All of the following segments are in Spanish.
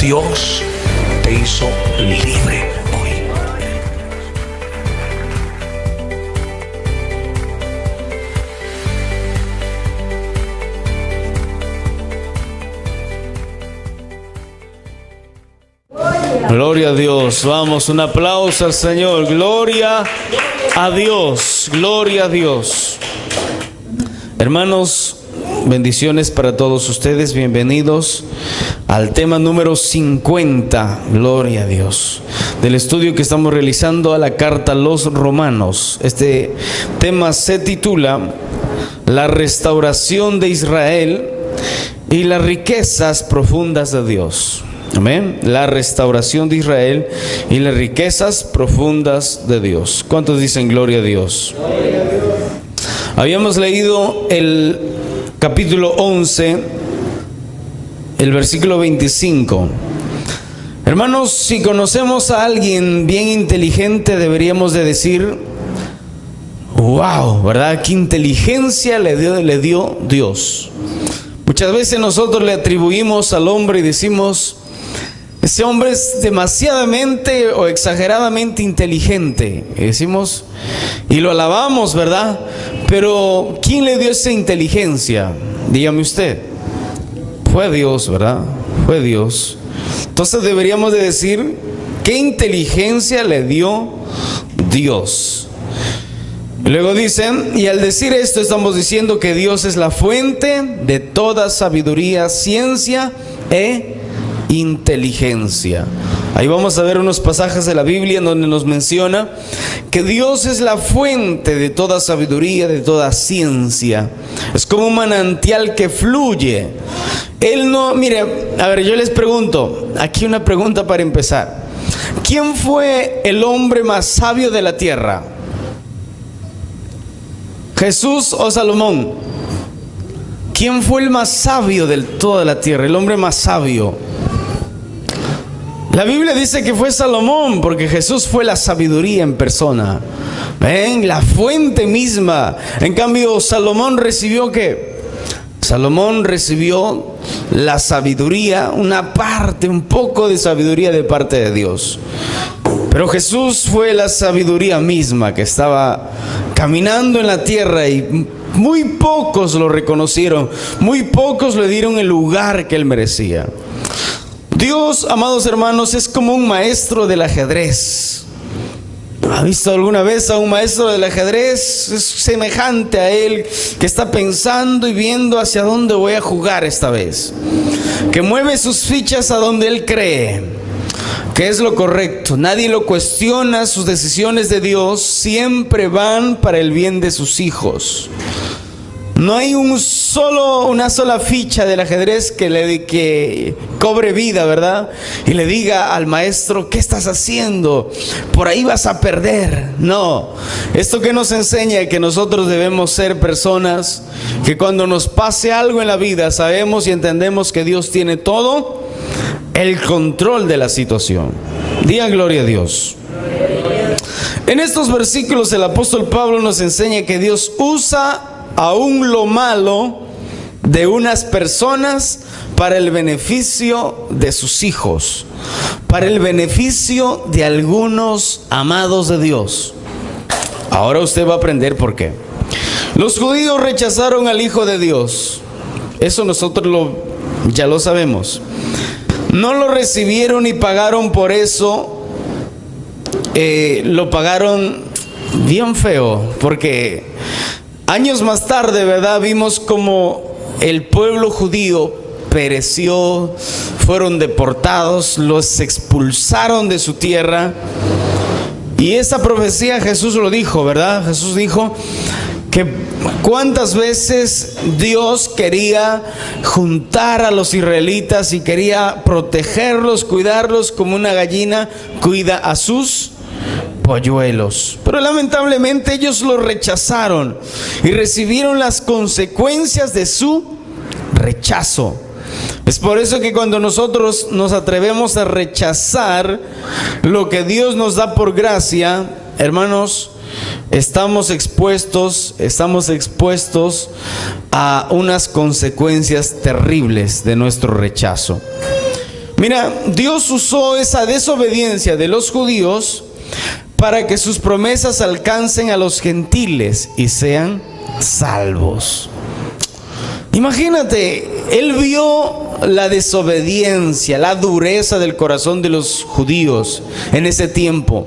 Dios te hizo libre hoy. Gloria a Dios. Vamos, un aplauso al Señor. Gloria a Dios. Gloria a Dios. Hermanos, bendiciones para todos ustedes. Bienvenidos al tema número 50. Gloria a Dios. Del estudio que estamos realizando a la carta a los Romanos. Este tema se titula La restauración de Israel y las riquezas profundas de Dios. Amén. La restauración de Israel y las riquezas profundas de Dios. ¿Cuántos dicen gloria a Dios? Gloria a Dios. Habíamos leído el capítulo 11, el versículo 25. Hermanos, si conocemos a alguien bien inteligente, deberíamos de decir: wow, ¿verdad? ¿Qué inteligencia le dio Dios? Muchas veces nosotros le atribuimos al hombre y decimos: ese hombre es demasiadamente o exageradamente inteligente. Y decimos, y lo alabamos, ¿verdad? Pero ¿quién le dio esa inteligencia? Dígame usted. Fue Dios, ¿verdad? Fue Dios. Entonces deberíamos de decir: ¿qué inteligencia le dio Dios? Luego dicen, y al decir esto estamos diciendo que Dios es la fuente de toda sabiduría, ciencia e inteligencia. Ahí vamos a ver unos pasajes de la Biblia en donde nos menciona que Dios es la fuente de toda sabiduría, de toda ciencia. Es como un manantial que fluye. Él no, mire, a ver, yo les pregunto, aquí una pregunta para empezar. ¿Quién fue el hombre más sabio de la tierra? ¿Jesús o Salomón? ¿Quién fue el más sabio de toda la tierra? El hombre más sabio. La Biblia dice que fue Salomón, porque Jesús fue la sabiduría en persona. Ven, la fuente misma. En cambio, Salomón recibió ¿qué? Salomón recibió la sabiduría, una parte, un poco de sabiduría de parte de Dios. Pero Jesús fue la sabiduría misma que estaba caminando en la tierra y muy pocos lo reconocieron, muy pocos le dieron el lugar que él merecía. Dios, amados hermanos, es como un maestro del ajedrez. ¿Ha visto alguna vez a un maestro del ajedrez? Es semejante a él, que está pensando y viendo hacia dónde voy a jugar esta vez, que mueve sus fichas a donde él cree que es lo correcto. Nadie lo cuestiona. Sus decisiones de Dios siempre van para el bien de sus hijos. No hay una sola ficha del ajedrez que cobre vida, ¿verdad? Y le diga al maestro: ¿qué estás haciendo? Por ahí vas a perder. No. Esto que nos enseña que nosotros debemos ser personas que cuando nos pase algo en la vida sabemos y entendemos que Dios tiene todo el control de la situación. Digan gloria a Dios. En estos versículos el apóstol Pablo nos enseña que Dios usa aún lo malo de unas personas para el beneficio de sus hijos, para el beneficio de algunos amados de Dios. Ahora usted va a aprender por qué. Los judíos rechazaron al Hijo de Dios. Eso nosotros ya lo sabemos. No lo recibieron y pagaron por eso. Lo pagaron bien feo, porque años más tarde, ¿verdad?, vimos como el pueblo judío pereció, fueron deportados, los expulsaron de su tierra. Y esa profecía Jesús lo dijo, ¿verdad? Jesús dijo que cuántas veces Dios quería juntar a los israelitas y quería protegerlos, cuidarlos como una gallina cuida a sus polluelos. Pero lamentablemente ellos lo rechazaron y recibieron las consecuencias de su rechazo. Es por eso que cuando nosotros nos atrevemos a rechazar lo que Dios nos da por gracia, hermanos, estamos expuestos a unas consecuencias terribles de nuestro rechazo. Mira, Dios usó esa desobediencia de los judíos para que sus promesas alcancen a los gentiles y sean salvos. Imagínate, Él vio la desobediencia, la dureza del corazón de los judíos en ese tiempo.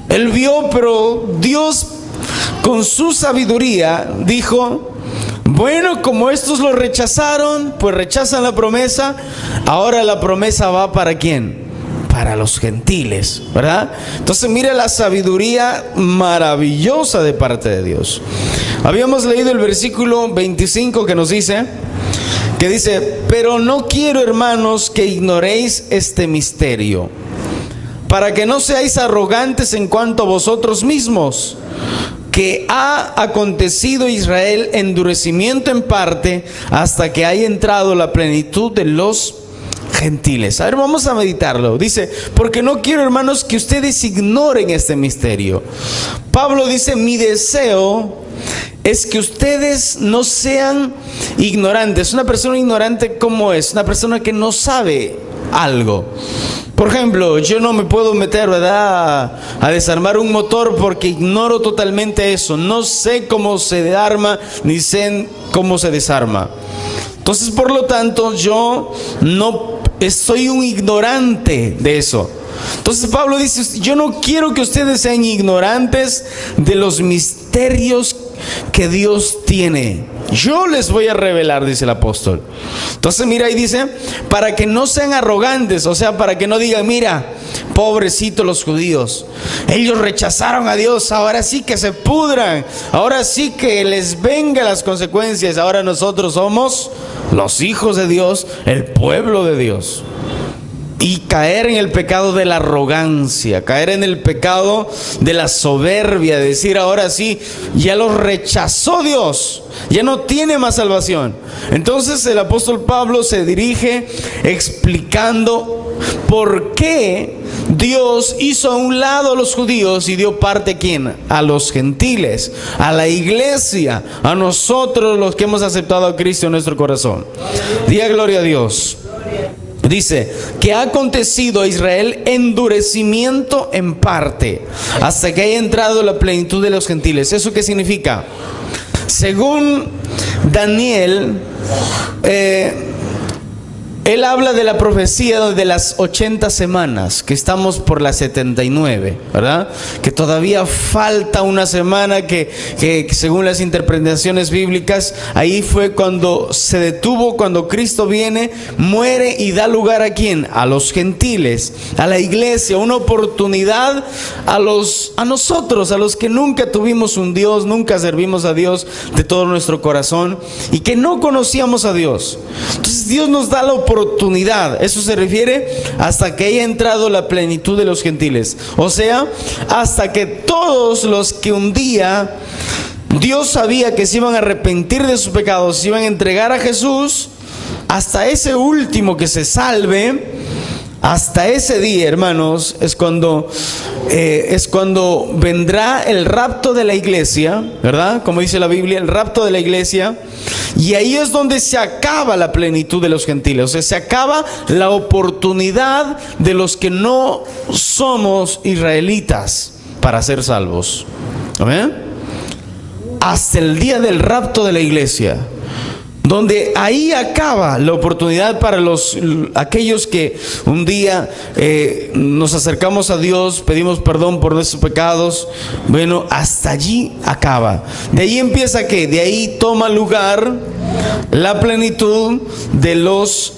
Él vio, pero Dios con su sabiduría dijo: bueno, como estos lo rechazaron, pues rechazan la promesa, ahora la promesa va ¿para quién? Para los gentiles, ¿verdad? Entonces mira la sabiduría maravillosa de parte de Dios. Habíamos leído el versículo 25 que dice, pero no quiero, hermanos, que ignoréis este misterio, para que no seáis arrogantes en cuanto a vosotros mismos, que ha acontecido Israel endurecimiento en parte hasta que haya entrado la plenitud de los gentiles. A ver, vamos a meditarlo. Dice, porque no quiero, hermanos, que ustedes ignoren este misterio. Pablo dice, mi deseo es que ustedes no sean ignorantes. Una persona ignorante, ¿cómo es? Una persona que no sabe algo. Por ejemplo, yo no me puedo meter, ¿verdad?, a desarmar un motor porque ignoro totalmente eso. No sé cómo se arma, ni sé cómo se desarma. Entonces, por lo tanto, yo no soy un ignorante de eso. Entonces Pablo dice, yo no quiero que ustedes sean ignorantes de los misterios que Dios tiene. Yo les voy a revelar, dice el apóstol. Entonces mira, ahí dice, para que no sean arrogantes, o sea, para que no digan, mira, pobrecitos los judíos, ellos rechazaron a Dios, ahora sí que se pudran, ahora sí que les vengan las consecuencias, ahora nosotros somos los hijos de Dios, el pueblo de Dios. Y caer en el pecado de la arrogancia, caer en el pecado de la soberbia, decir ahora sí, ya los rechazó Dios, ya no tiene más salvación. Entonces el apóstol Pablo se dirige explicando por qué Dios hizo a un lado a los judíos y dio parte ¿a quién? A los gentiles, a la iglesia, a nosotros los que hemos aceptado a Cristo en nuestro corazón. Diga gloria a Dios. Dice que ha acontecido a Israel endurecimiento en parte hasta que haya entrado la plenitud de los gentiles. ¿Eso qué significa? Según Daniel, él habla de la profecía de las 80 semanas, que estamos por las 79, ¿verdad? Que todavía falta una semana que según las interpretaciones bíblicas, ahí fue cuando se detuvo, cuando Cristo viene, muere y da lugar ¿a quién? A los gentiles, a la iglesia, una oportunidad a nosotros, a los que nunca tuvimos un Dios, nunca servimos a Dios de todo nuestro corazón y que no conocíamos a Dios. Entonces Dios nos da la oportunidad. Eso se refiere hasta que haya entrado la plenitud de los gentiles. O sea, hasta que todos los que un día Dios sabía que se iban a arrepentir de sus pecados, se iban a entregar a Jesús, hasta ese último que se salve, hasta ese día, hermanos, es cuando vendrá el rapto de la iglesia, ¿verdad? Como dice la Biblia, el rapto de la iglesia. Y ahí es donde se acaba la plenitud de los gentiles. O sea, se acaba la oportunidad de los que no somos israelitas para ser salvos. ¿Amén? Hasta el día del rapto de la iglesia, donde ahí acaba la oportunidad para aquellos que un día nos acercamos a Dios, pedimos perdón por nuestros pecados. Bueno, hasta allí acaba. De ahí empieza ¿qué? De ahí toma lugar la plenitud de los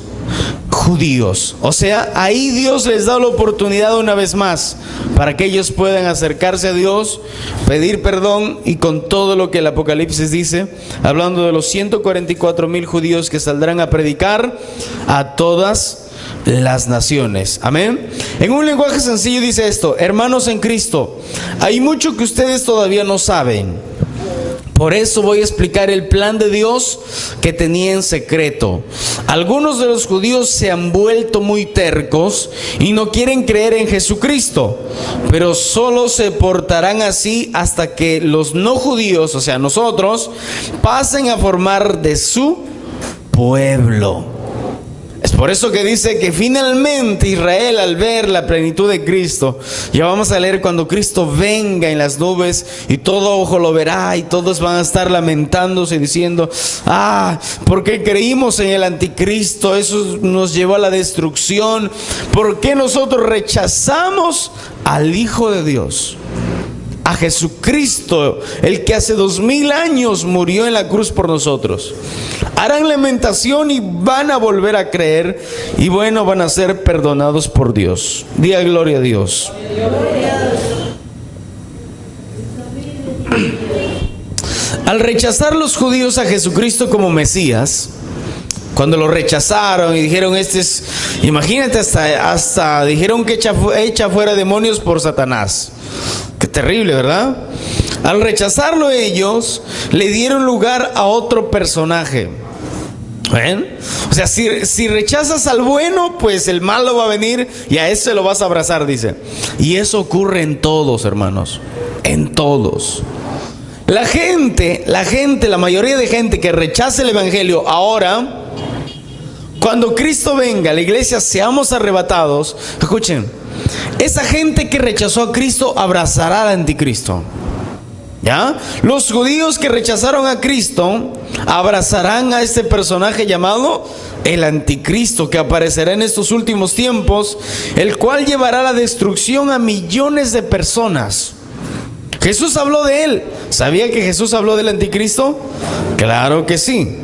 judíos. O sea, ahí Dios les da la oportunidad una vez más para que ellos puedan acercarse a Dios, pedir perdón, y con todo lo que el Apocalipsis dice, hablando de los 144,000 judíos que saldrán a predicar a todas las naciones. Amén. En un lenguaje sencillo dice esto: hermanos en Cristo, hay mucho que ustedes todavía no saben. Por eso voy a explicar el plan de Dios que tenía en secreto. Algunos de los judíos se han vuelto muy tercos y no quieren creer en Jesucristo, pero solo se portarán así hasta que los no judíos, o sea nosotros, pasen a formar de su pueblo. Es por eso que dice que finalmente Israel, al ver la plenitud de Cristo, ya vamos a leer cuando Cristo venga en las nubes y todo ojo lo verá y todos van a estar lamentándose y diciendo: ¿por qué creímos en el anticristo? Eso nos llevó a la destrucción. ¿Por qué nosotros rechazamos al Hijo de Dios? A Jesucristo, el que hace 2000 años murió en la cruz por nosotros. Harán lamentación y van a volver a creer, y bueno, van a ser perdonados por Dios. Diga gloria a Dios. Al rechazar los judíos a Jesucristo como Mesías, cuando lo rechazaron y dijeron: imagínate, hasta dijeron que echa fuera demonios por Satanás. Qué terrible, ¿verdad? Al rechazarlo ellos, le dieron lugar a otro personaje. ¿Ven? O sea, si rechazas al bueno, pues el malo va a venir y a ese lo vas a abrazar, dice. Y eso ocurre en todos, hermanos. En todos. La mayoría de gente que rechaza el evangelio ahora, cuando Cristo venga, la iglesia seamos arrebatados, escuchen, esa gente que rechazó a Cristo abrazará al anticristo. ¿Ya? Los judíos que rechazaron a Cristo abrazarán a este personaje llamado el anticristo, que aparecerá en estos últimos tiempos, el cual llevará la destrucción a millones de personas. Jesús habló de él. ¿Sabía que Jesús habló del anticristo? Claro que sí.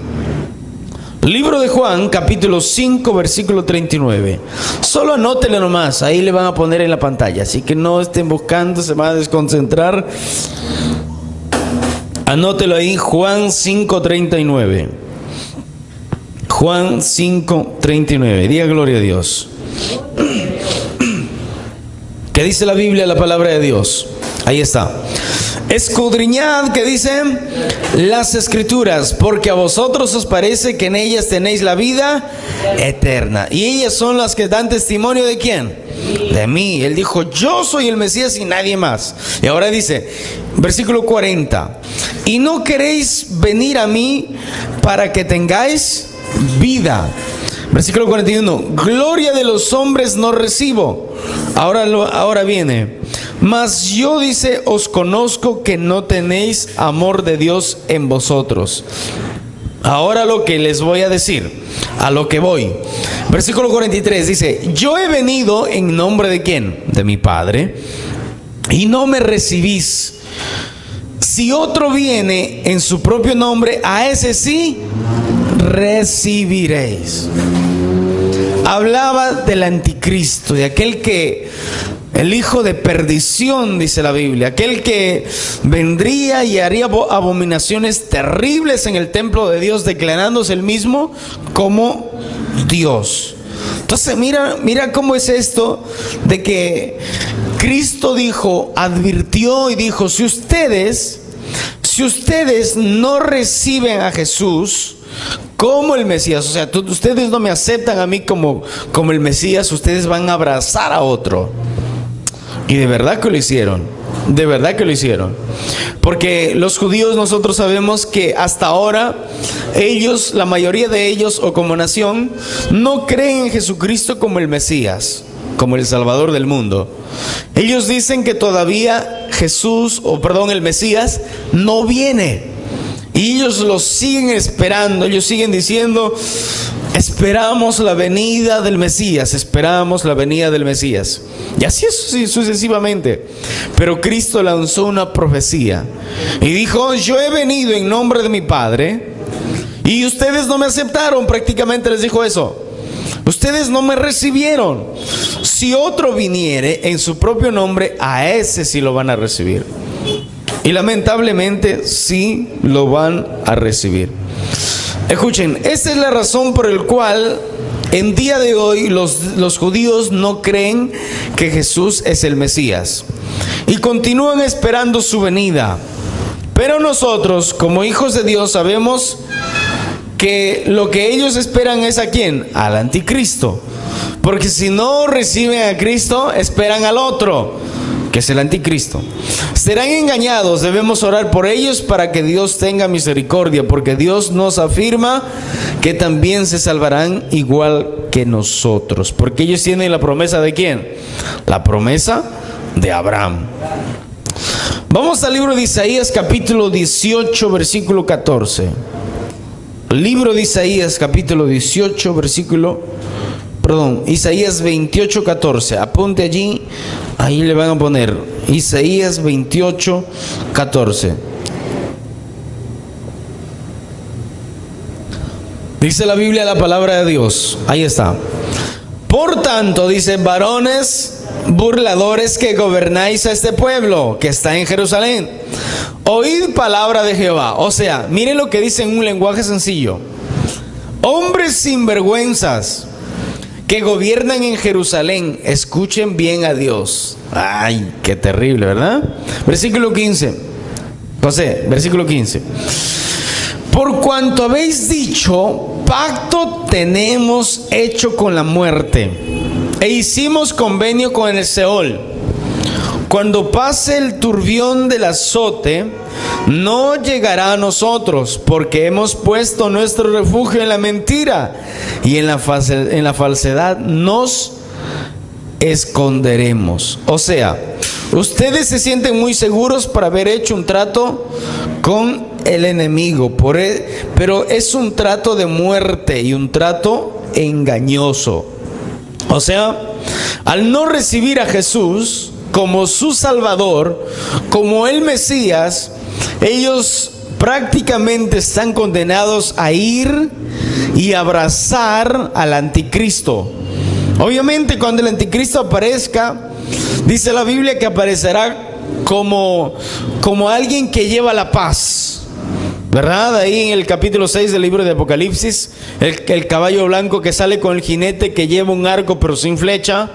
Libro de Juan, capítulo 5, versículo 39. Solo anótelo nomás, ahí le van a poner en la pantalla, así que no estén buscando, se van a desconcentrar. Anótelo ahí, Juan 5:39. Juan 5:39. Diga gloria a Dios. ¿Qué dice la Biblia, la palabra de Dios? Ahí está. Escudriñad, que dice, las escrituras, porque a vosotros os parece que en ellas tenéis la vida eterna. Y ellas son las que dan testimonio ¿de quién? De mí. Él dijo: yo soy el Mesías y nadie más. Y ahora dice, versículo 40, y no queréis venir a mí para que tengáis vida. Versículo 41, gloria de los hombres no recibo. Ahora viene, mas yo, dice, os conozco que no tenéis amor de Dios en vosotros. Ahora lo que les voy a decir, a lo que voy. Versículo 43 dice: yo he venido en nombre de ¿quién? De mi Padre, y no me recibís. Si otro viene en su propio nombre, a ese sí recibiréis. Hablaba del anticristo, de aquel que, el hijo de perdición, dice la Biblia, aquel que vendría y haría abominaciones terribles en el templo de Dios, declarándose él mismo como Dios. Entonces mira cómo es esto de que Cristo advirtió y dijo: si ustedes no reciben a Jesús como el Mesías, o sea, ustedes no me aceptan a mí como el Mesías, ustedes van a abrazar a otro. Y de verdad que lo hicieron. De verdad que lo hicieron. Porque los judíos, nosotros sabemos que hasta ahora ellos, la mayoría de ellos, o como nación, no creen en Jesucristo como el Mesías, como el Salvador del mundo. Ellos dicen que todavía el Mesías no viene. Y ellos lo siguen esperando. Ellos siguen diciendo: esperamos la venida del Mesías, esperamos la venida del Mesías. Y así sucesivamente. Pero Cristo lanzó una profecía y dijo: yo he venido en nombre de mi Padre y ustedes no me aceptaron. Prácticamente les dijo eso: ustedes no me recibieron. Si otro viniere en su propio nombre, a ese sí lo van a recibir. Y lamentablemente sí lo van a recibir. Escuchen, esta es la razón por la cual en día de hoy los judíos no creen que Jesús es el Mesías y continúan esperando su venida. Pero nosotros, como hijos de Dios, sabemos que lo que ellos esperan es ¿a quién? Al anticristo. Porque si no reciben a Cristo, esperan al otro, que es el anticristo. Serán engañados, debemos orar por ellos para que Dios tenga misericordia, porque Dios nos afirma que también se salvarán igual que nosotros, porque ellos tienen la promesa ¿de quién? La promesa de Abraham. Vamos al libro de Isaías capítulo 18 versículo 14. Libro de Isaías capítulo 18 Isaías 28, 14. Apunte allí, ahí le van a poner Isaías 28, 14. Dice la Biblia, la palabra de Dios. Ahí está. Por tanto, dice, varones burladores que gobernáis a este pueblo que está en Jerusalén, oíd palabra de Jehová. O sea, miren lo que dice en un lenguaje sencillo. Hombres sinvergüenzas que gobiernan en Jerusalén, escuchen bien a Dios. Ay, qué terrible, ¿verdad? Versículo 15. José, versículo 15. Por cuanto habéis dicho, pacto tenemos hecho con la muerte, e hicimos convenio con el Seol. Cuando pase el turbión del azote, no llegará a nosotros, porque hemos puesto nuestro refugio en la mentira, y en la falsedad nos esconderemos. O sea, ustedes se sienten muy seguros por haber hecho un trato con el enemigo, pero es un trato de muerte y un trato engañoso. O sea, al no recibir a Jesús como su Salvador, como el Mesías, ellos prácticamente están condenados a ir y abrazar al anticristo. Obviamente, cuando el anticristo aparezca, dice la Biblia que aparecerá como alguien que lleva la paz, ¿verdad? Ahí en el capítulo 6 del libro de Apocalipsis, el caballo blanco que sale con el jinete que lleva un arco pero sin flecha.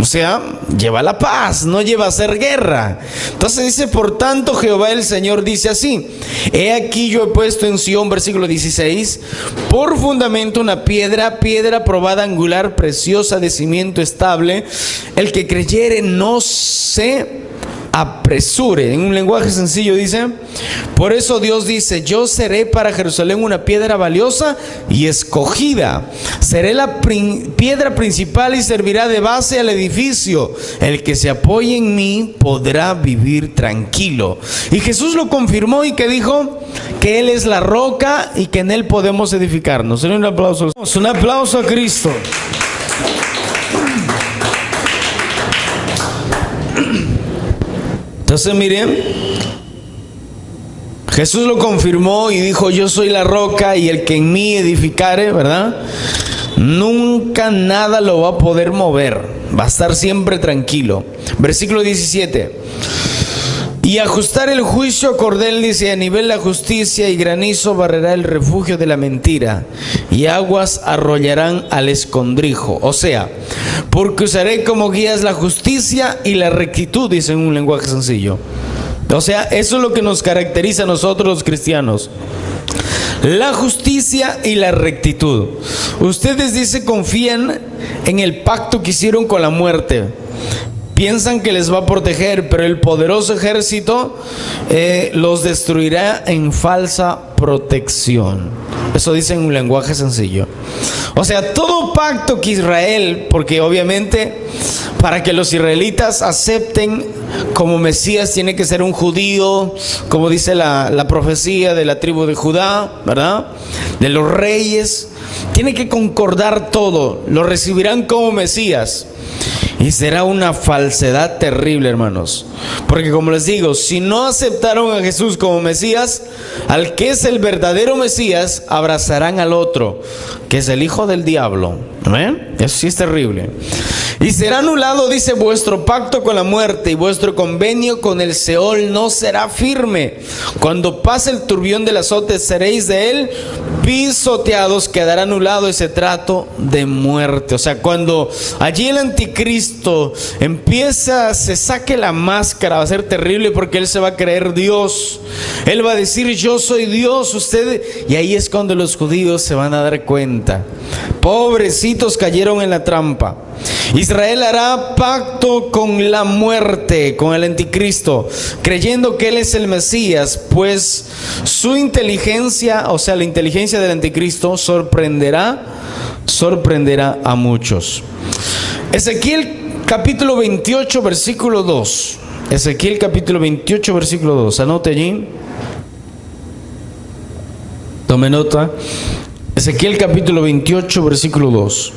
O sea, lleva la paz, no lleva a hacer guerra. Entonces dice, por tanto Jehová el Señor dice así: he aquí yo he puesto en Sión, versículo 16, por fundamento una piedra probada, angular, preciosa, de cimiento estable. El que creyere no se apresure. En un lenguaje sencillo dice, por eso Dios dice, yo seré para Jerusalén una piedra valiosa y escogida. Seré la piedra principal y servirá de base al edificio. El que se apoye en mí podrá vivir tranquilo. Y Jesús lo confirmó y que dijo que Él es la roca y que en Él podemos edificarnos. Un aplauso. Un aplauso a Cristo. Entonces miren, Jesús lo confirmó y dijo, yo soy la roca y el que en mí edificare, ¿verdad? Nunca nada lo va a poder mover, va a estar siempre tranquilo. Versículo 17. Y ajustar el juicio a cordel, dice, a nivel la justicia, y granizo barrerá el refugio de la mentira, y aguas arrollarán al escondrijo. O sea, porque usaré como guías la justicia y la rectitud, dice en un lenguaje sencillo. O sea, eso es lo que nos caracteriza a nosotros los cristianos: la justicia y la rectitud. Ustedes, dice, confían en el pacto que hicieron con la muerte. Piensan que les va a proteger, pero el poderoso ejército los destruirá en falsa protección. Eso dice en un lenguaje sencillo. O sea, todo pacto que Israel, porque obviamente para que los israelitas acepten como Mesías tiene que ser un judío, como dice la profecía de la tribu de Judá, ¿verdad? De los reyes. Tiene que concordar todo. Lo recibirán como Mesías. Y será una falsedad terrible, hermanos. Porque como les digo, si no aceptaron a Jesús como Mesías, al que es el verdadero Mesías, abrazarán al otro, que es el hijo del diablo. ¿Amén? Eso sí es terrible. Y será anulado, dice, vuestro pacto con la muerte, y vuestro convenio con el Seol no será firme. Cuando pase el turbión del azote, seréis de él pisoteados. Quedará anulado ese trato de muerte. O sea, cuando allí el anticristo se saque la máscara, va a ser terrible, porque él se va a creer Dios. Él va a decir, yo soy Dios, ustedes. Y ahí es cuando los judíos se van a dar cuenta. Pobrecitos, cayeron en la trampa. Israel hará pacto con la muerte, con el anticristo, creyendo que él es el Mesías, pues su inteligencia, o sea, la inteligencia del anticristo, sorprenderá a muchos. Ezequiel capítulo 28, versículo 2. Ezequiel capítulo 28, versículo 2. Anote allí. Tome nota. Ezequiel capítulo 28, versículo 2.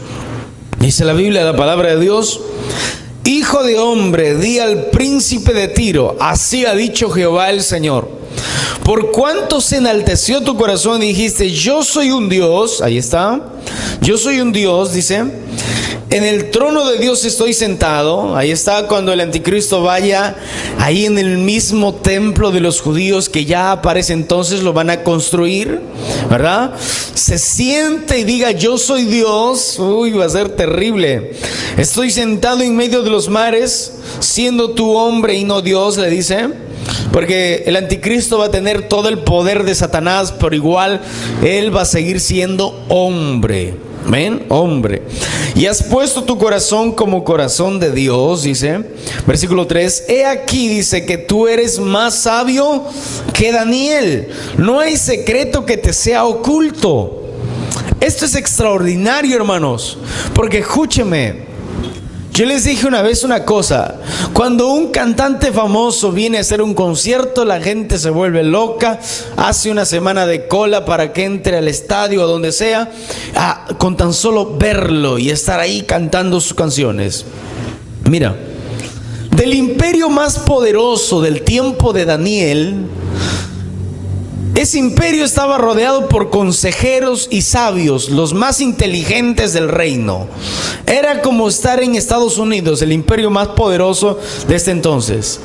Dice la Biblia, la palabra de Dios: Hijo de hombre, di al príncipe de Tiro, así ha dicho Jehová el Señor. Por cuanto se enalteció tu corazón y dijiste, yo soy un Dios, ahí está, yo soy un Dios, dice, en el trono de Dios estoy sentado. Ahí está, cuando el anticristo vaya ahí en el mismo templo de los judíos que ya aparece, entonces lo van a construir, ¿verdad? Se siente y diga, yo soy Dios. Uy, va a ser terrible. Estoy sentado en medio de los mares, siendo tú hombre y no Dios, le dice. Porque el anticristo va a tener todo el poder de Satanás, pero igual él va a seguir siendo hombre. Amén, hombre. Y has puesto tu corazón como corazón de Dios, dice, versículo 3. He aquí, dice, que tú eres más sabio que Daniel. No hay secreto que te sea oculto. Esto es extraordinario, hermanos, porque escúcheme. Yo les dije una vez una cosa: cuando un cantante famoso viene a hacer un concierto, la gente se vuelve loca, hace una semana de cola para que entre al estadio o donde sea, con tan solo verlo y estar ahí cantando sus canciones. Mira, del imperio más poderoso del tiempo de Daniel, ese imperio estaba rodeado por consejeros y sabios, los más inteligentes del reino. Era como estar en Estados Unidos, el imperio más poderoso de este entonces.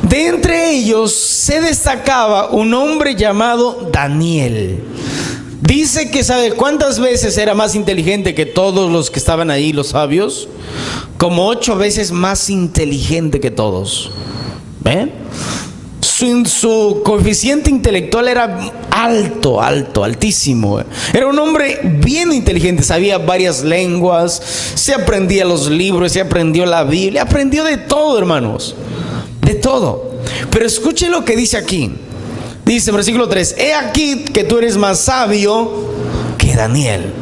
De entre ellos se destacaba un hombre llamado Daniel. Dice que, ¿sabe cuántas veces era más inteligente que todos los que estaban ahí, los sabios? Como 8 veces más inteligente que todos. ¿Ven? Su coeficiente intelectual era altísimo. Era un hombre bien inteligente, sabía varias lenguas, se aprendía los libros, se aprendió la Biblia, aprendió de todo, hermanos, de todo. Pero escuchen lo que dice aquí. Dice, versículo 3, he aquí que tú eres más sabio que Daniel.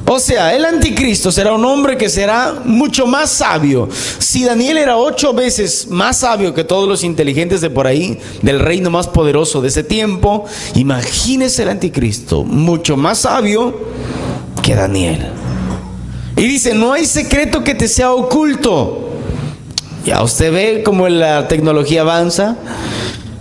O sea, el anticristo será un hombre que será mucho más sabio. Si Daniel era 8 veces más sabio que todos los inteligentes de por ahí, del reino más poderoso de ese tiempo, imagínese el anticristo, mucho más sabio que Daniel. Y dice, no hay secreto que te sea oculto. Ya usted ve cómo la tecnología avanza.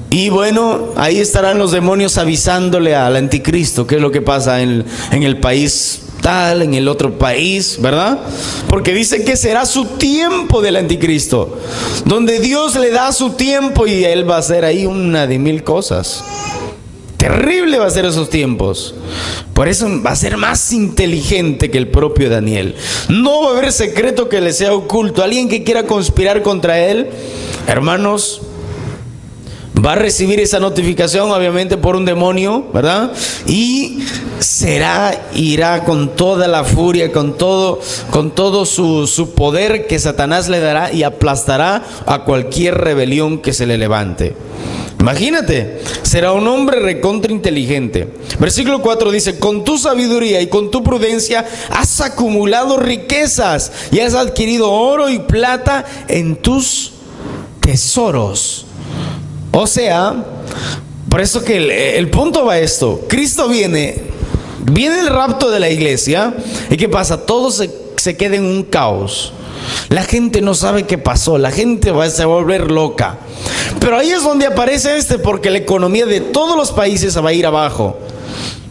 Y bueno, ahí estarán los demonios avisándole al anticristo qué es lo que pasa en el país tal, en el otro país, ¿verdad? Porque dice que será su tiempo del anticristo, donde Dios le da su tiempo y él va a hacer ahí una de mil cosas. Terrible va a ser esos tiempos. Por eso va a ser más inteligente que el propio Daniel. No va a haber secreto que le sea oculto. Alguien que quiera conspirar contra él, hermanos, va a recibir esa notificación, obviamente, por un demonio, ¿verdad? Y irá con toda la furia, con todo su poder que Satanás le dará, y aplastará a cualquier rebelión que se le levante. Imagínate, será un hombre recontra inteligente. Versículo 4 dice, con tu sabiduría y con tu prudencia has acumulado riquezas y has adquirido oro y plata en tus tesoros. O sea, por eso que el punto va a esto. Cristo viene el rapto de la iglesia, y ¿qué pasa? Todo se queda en un caos. La gente no sabe qué pasó, la gente se va a volver loca. Pero ahí es donde aparece porque la economía de todos los países va a ir abajo.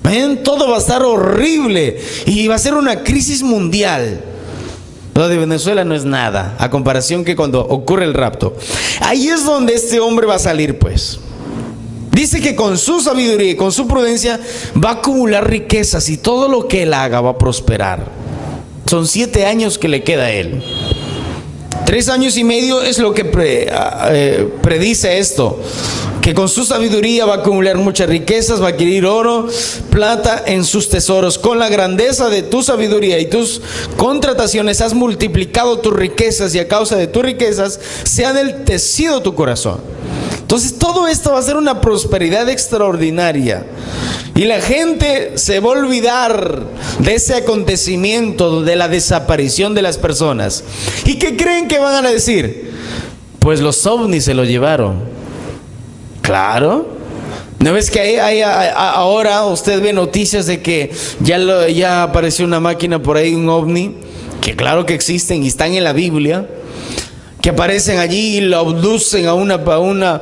¿Ven? Todo va a estar horrible y va a ser una crisis mundial. Lo de Venezuela no es nada a comparación que cuando ocurre el rapto. Ahí es donde este hombre va a salir, pues. Dice que con su sabiduría y con su prudencia va a acumular riquezas, y todo lo que él haga va a prosperar. Son 7 años que le queda a él. 3 años y medio es lo que predice esto, que con su sabiduría va a acumular muchas riquezas, va a adquirir oro, plata en sus tesoros. Con la grandeza de tu sabiduría y tus contrataciones has multiplicado tus riquezas, y a causa de tus riquezas se ha enaltecido tu corazón. Entonces todo esto va a ser una prosperidad extraordinaria. Y la gente se va a olvidar de ese acontecimiento, de la desaparición de las personas. ¿Y qué creen que van a decir? Pues los ovnis se lo llevaron. Claro. ¿No ves que ahora usted ve noticias de que ya apareció una máquina por ahí, un ovni? Que claro que existen y están en la Biblia. Que aparecen allí y lo abducen a una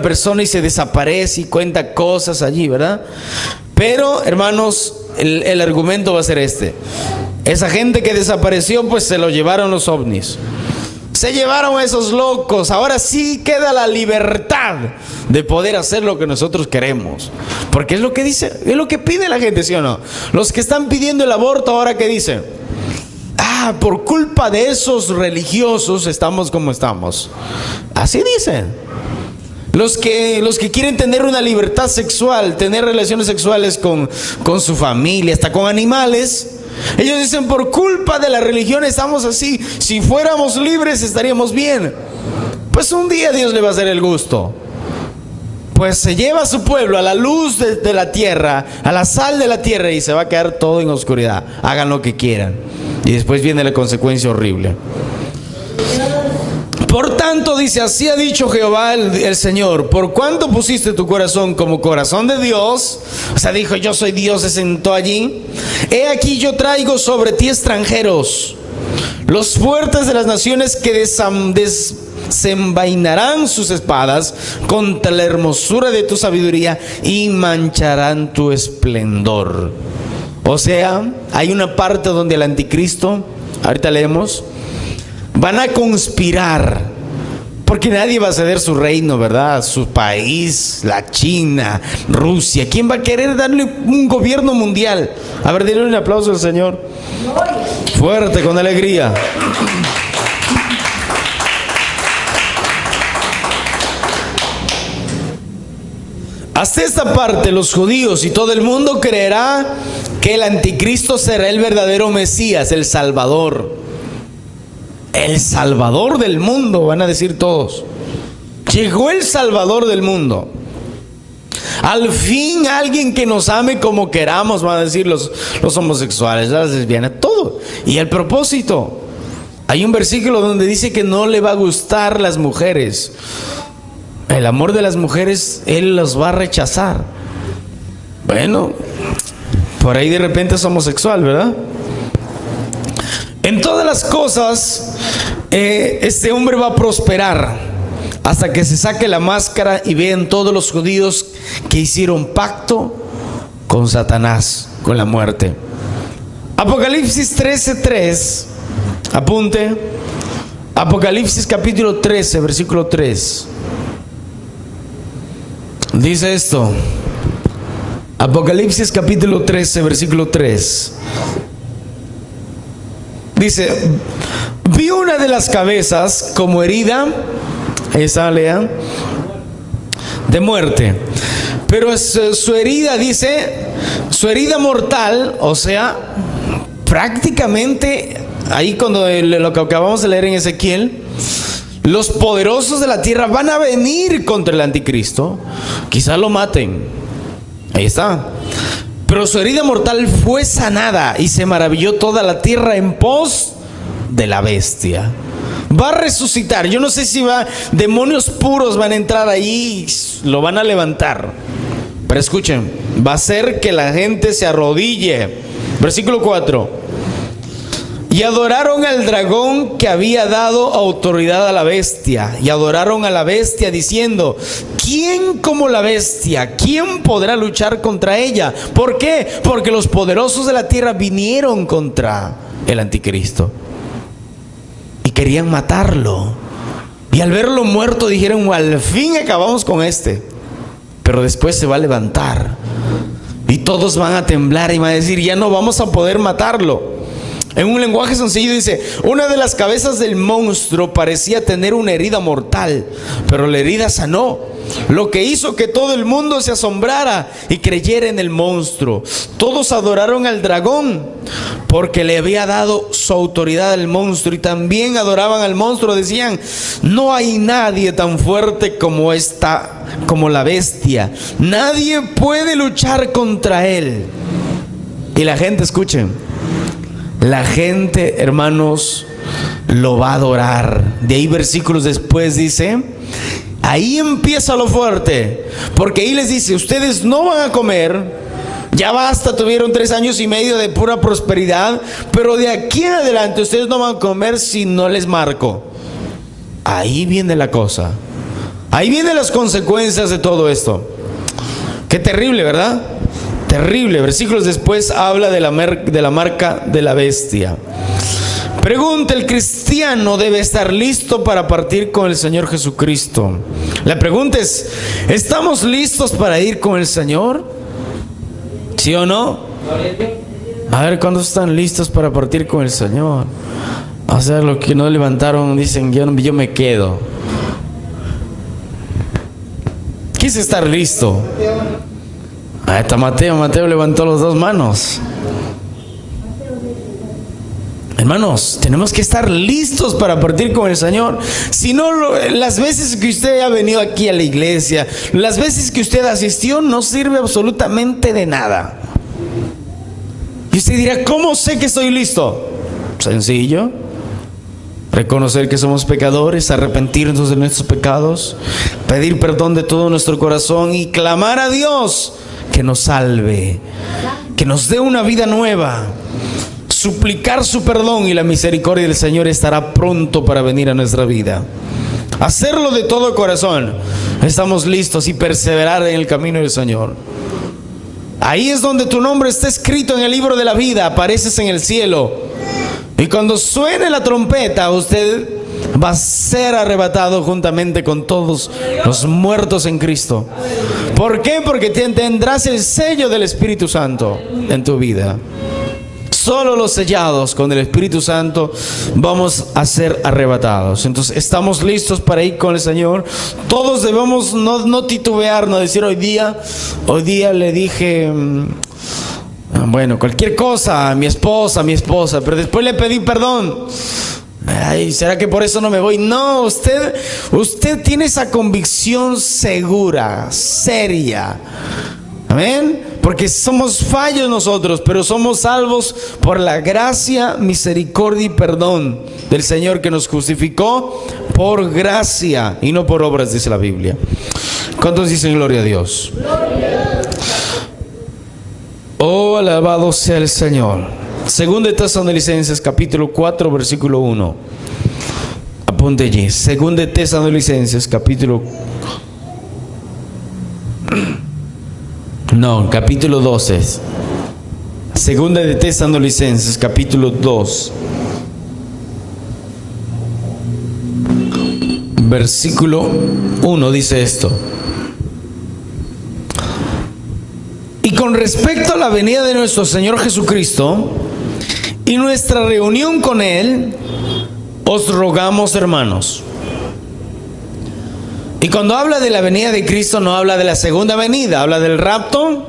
persona y se desaparece y cuenta cosas allí, ¿verdad? Pero, hermanos, el argumento va a ser este. Esa gente que desapareció, pues se lo llevaron los ovnis. Se llevaron a esos locos. Ahora sí queda la libertad de poder hacer lo que nosotros queremos. Porque es lo que dice, es lo que pide la gente, ¿sí o no? Los que están pidiendo el aborto, ahora ¿qué dicen? Por culpa de esos religiosos estamos como estamos. Así dicen. Los que quieren tener una libertad sexual, tener relaciones sexuales con su familia, hasta con animales, ellos dicen, por culpa de la religión estamos así. Si fuéramos libres estaríamos bien. Pues un día Dios le va a hacer el gusto. Pues se lleva a su pueblo a la luz de la tierra, a la sal de la tierra, y se va a quedar todo en oscuridad. Hagan lo que quieran. Y después viene la consecuencia horrible. Por tanto, dice, así ha dicho Jehová el Señor: por cuanto pusiste tu corazón como corazón de Dios, o sea, dijo, yo soy Dios, se sentó allí. He aquí yo traigo sobre ti extranjeros, los fuertes de las naciones, que desenvainarán sus espadas contra la hermosura de tu sabiduría y mancharán tu esplendor. O sea, hay una parte donde el anticristo, ahorita leemos, van a conspirar, porque nadie va a ceder su reino, ¿verdad? Su país, la China, Rusia. ¿Quién va a querer darle un gobierno mundial? A ver, denle un aplauso al Señor. Fuerte, con alegría. Hasta esta parte los judíos y todo el mundo creerá que el anticristo será el verdadero Mesías, el Salvador. El Salvador del mundo, van a decir todos. Llegó el Salvador del mundo. Al fin alguien que nos ame como queramos, van a decir los homosexuales, las lesbianas, todo. Y el propósito. Hay un versículo donde dice que no le va a gustar las mujeres. El amor de las mujeres, Él los va a rechazar. Bueno, por ahí de repente es homosexual, ¿verdad? En todas las cosas, este hombre va a prosperar hasta que se saque la máscara y vean todos los judíos que hicieron pacto con Satanás, con la muerte. Apocalipsis 13:3, apunte. Apocalipsis capítulo 13, versículo 3. Dice esto. Apocalipsis capítulo 13, versículo 3. Dice, vi una de las cabezas como herida, esa lea, de muerte. Pero su herida, dice, su herida mortal, o sea, prácticamente, ahí cuando lo que acabamos de leer en Ezequiel, los poderosos de la tierra van a venir contra el anticristo, quizás lo maten, ahí está. Pero su herida mortal fue sanada y se maravilló toda la tierra en pos de la bestia. Va a resucitar. Yo no sé si demonios puros van a entrar ahí y lo van a levantar. Pero escuchen, va a hacer que la gente se arrodille. Versículo 4. Y adoraron al dragón que había dado autoridad a la bestia. Y adoraron a la bestia diciendo, ¿quién como la bestia? ¿Quién podrá luchar contra ella? ¿Por qué? Porque los poderosos de la tierra vinieron contra el anticristo y querían matarlo. Y al verlo muerto dijeron, al fin acabamos con este. Pero después se va a levantar y todos van a temblar y van a decir, ya no vamos a poder matarlo. En un lenguaje sencillo dice, una de las cabezas del monstruo parecía tener una herida mortal, pero la herida sanó, lo que hizo que todo el mundo se asombrara y creyera en el monstruo. Todos adoraron al dragón porque le había dado su autoridad al monstruo, y también adoraban al monstruo. Decían, no hay nadie tan fuerte como la bestia. Nadie puede luchar contra él. Y la gente, escuchen, la gente, hermanos, lo va a adorar. De ahí versículos después dice, ahí empieza lo fuerte, porque ahí les dice, ustedes no van a comer, ya basta, tuvieron 3 años y medio de pura prosperidad, pero de aquí en adelante ustedes no van a comer si no les marco. Ahí viene la cosa, ahí vienen las consecuencias de todo esto. Qué terrible, ¿verdad? Terrible. Versículos después habla de la marca de la bestia. Pregunta, ¿el cristiano debe estar listo para partir con el Señor Jesucristo? La pregunta es, ¿estamos listos para ir con el Señor? ¿Sí o no? A ver, ¿cuándo están listos para partir con el Señor? O sea, los que no levantaron dicen, yo me quedo. ¿Qué es estar listo? Ahí está Mateo levantó las 2 manos. Hermanos, tenemos que estar listos para partir con el Señor. Si no, las veces que usted ha venido aquí a la iglesia, las veces que usted asistió, no sirve absolutamente de nada. Y usted dirá, ¿cómo sé que estoy listo? Sencillo. Reconocer que somos pecadores, arrepentirnos de nuestros pecados, pedir perdón de todo nuestro corazón y clamar a Dios que nos salve, que nos dé una vida nueva. Suplicar su perdón, y la misericordia del Señor estará pronto para venir a nuestra vida. Hacerlo de todo corazón. Estamos listos, y perseverar en el camino del Señor. Ahí es donde tu nombre está escrito en el libro de la vida. Apareces en el cielo, y cuando suene la trompeta, usted va a ser arrebatado juntamente con todos los muertos en Cristo. ¿Por qué? Porque tendrás el sello del Espíritu Santo en tu vida. Solo los sellados con el Espíritu Santo vamos a ser arrebatados. Entonces, estamos listos para ir con el Señor. Todos debemos no titubear, no decir hoy día le dije, bueno, cualquier cosa a mi esposa, pero después le pedí perdón. Ay, ¿será que por eso no me voy? No, usted tiene esa convicción segura, seria. Amén. Porque somos fallos nosotros, pero somos salvos por la gracia, misericordia y perdón del Señor, que nos justificó por gracia y no por obras, dice la Biblia. ¿Cuántos dicen gloria a Dios? Oh, alabado sea el Señor. Segunda de Tesalonicenses capítulo 4 versículo 1. Apunte allí. Segunda de Tesalonicenses capítulo capítulo 12. Segunda de Tesalonicenses capítulo 2 versículo 1 dice esto: y con respecto a la venida de nuestro Señor Jesucristo y nuestra reunión con Él, os rogamos, hermanos. Y cuando habla de la venida de Cristo, no habla de la segunda venida, habla del rapto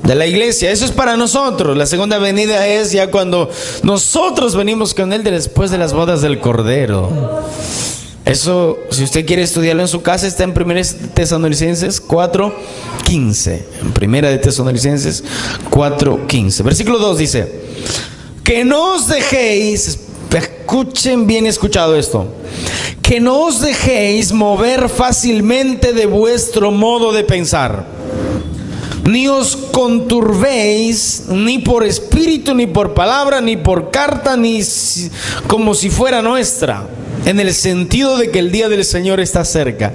de la iglesia. Eso es para nosotros. La segunda venida es ya cuando nosotros venimos con Él después de las bodas del Cordero. Eso, si usted quiere estudiarlo en su casa, está en 1 Tesalonicenses 4:15. En 1 Tesalonicenses 4:15. Versículo 2 dice: que no os dejéis, escuchen bien escuchado esto, que no os dejéis mover fácilmente de vuestro modo de pensar, ni os conturbéis, ni por espíritu, ni por palabra, ni por carta, ni como si fuera nuestra, en el sentido de que el día del Señor está cerca.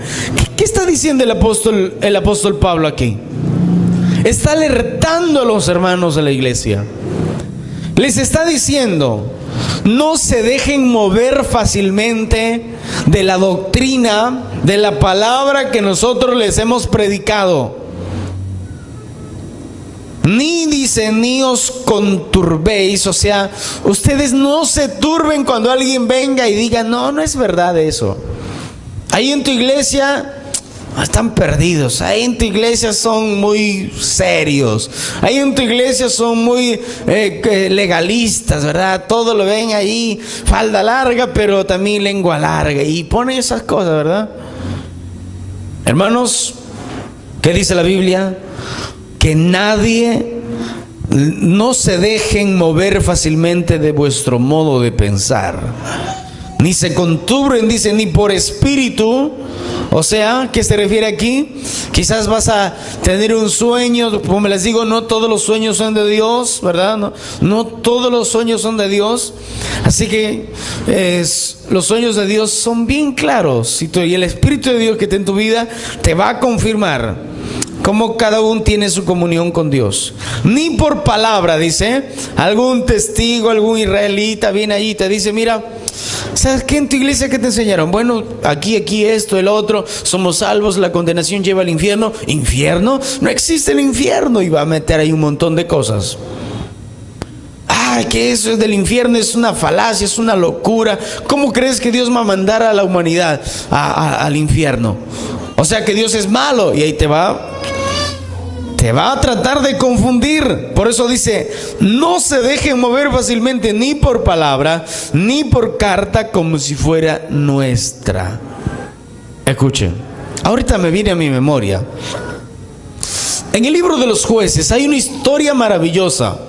¿Qué está diciendo el apóstol Pablo aquí? Está alertando a los hermanos de la iglesia. Les está diciendo: no se dejen mover fácilmente de la doctrina, de la palabra que nosotros les hemos predicado. Ni dice, ni os conturbéis, o sea, ustedes no se turben cuando alguien venga y diga, no, no es verdad eso. Ahí en tu iglesia están perdidos, ahí en tu iglesia son muy serios, ahí en tu iglesia son muy legalistas, ¿verdad? Todo lo ven ahí, falda larga, pero también lengua larga, y pone esas cosas, ¿verdad? Hermanos, ¿qué dice la Biblia? Que nadie, no se dejen mover fácilmente de vuestro modo de pensar, ni se conturben, dice, ni por espíritu. O sea, ¿qué se refiere aquí? Quizás vas a tener un sueño, como les digo, no todos los sueños son de Dios, ¿verdad? No todos los sueños son de Dios. Así que los sueños de Dios son bien claros. Y el Espíritu de Dios que está en tu vida te va a confirmar cómo cada uno tiene su comunión con Dios. Ni por palabra, dice, algún testigo, algún israelita viene allí y te dice, mira, ¿sabes qué en tu iglesia qué te enseñaron? Bueno, aquí, esto, el otro, somos salvos, la condenación lleva al infierno. ¿Infierno? No existe el infierno, y va a meter ahí un montón de cosas. Que eso es del infierno, es una falacia, es una locura. ¿Cómo crees que Dios va a mandar a la humanidad al infierno? O sea que Dios es malo, y ahí te va a tratar de confundir. Por eso dice, no se dejen mover fácilmente, ni por palabra, ni por carta, como si fuera nuestra. Escuchen, ahorita me viene a mi memoria, en el libro de los Jueces hay una historia maravillosa.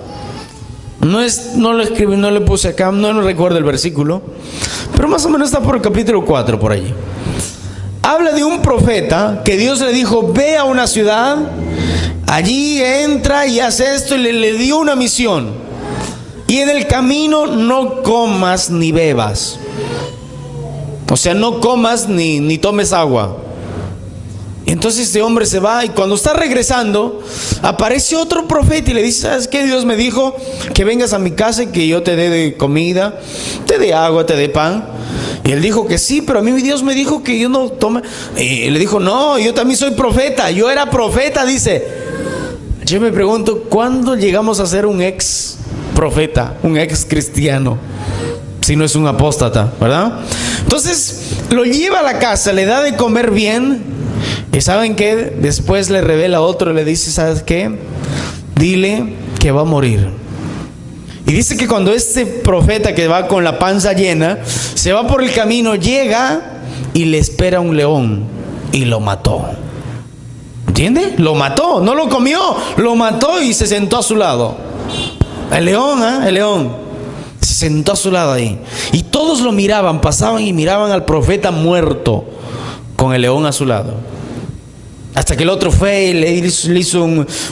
No lo escribí, no le puse acá, no recuerdo el versículo, pero más o menos está por el capítulo 4, por allí. Habla de un profeta que Dios le dijo, ve a una ciudad, allí entra y hace esto, y le dio una misión. Y en el camino no comas ni bebas. O sea, no comas ni tomes agua. Y entonces este hombre se va, y cuando está regresando, aparece otro profeta y le dice, ¿sabes qué? Dios me dijo que vengas a mi casa y que yo te dé de comida, te dé agua, te dé pan. Y él dijo que sí, pero a mí Dios me dijo que yo no tome. Y le dijo, no, yo también soy profeta, yo era profeta, dice. Yo me pregunto, ¿cuándo llegamos a ser un ex profeta, un ex cristiano? Si no es un apóstata, ¿verdad? Entonces lo lleva a la casa, le da de comer bien. ¿Y saben qué? Después le revela a otro y le dice, ¿sabes qué? Dile que va a morir. Y dice que cuando este profeta, que va con la panza llena, se va por el camino, llega y le espera un león y lo mató. ¿Entiende? Lo mató, no lo comió, lo mató y se sentó a su lado. El león, el león se sentó a su lado ahí. Y todos lo miraban, pasaban y miraban al profeta muerto con el león a su lado. Hasta que el otro fue y le hizo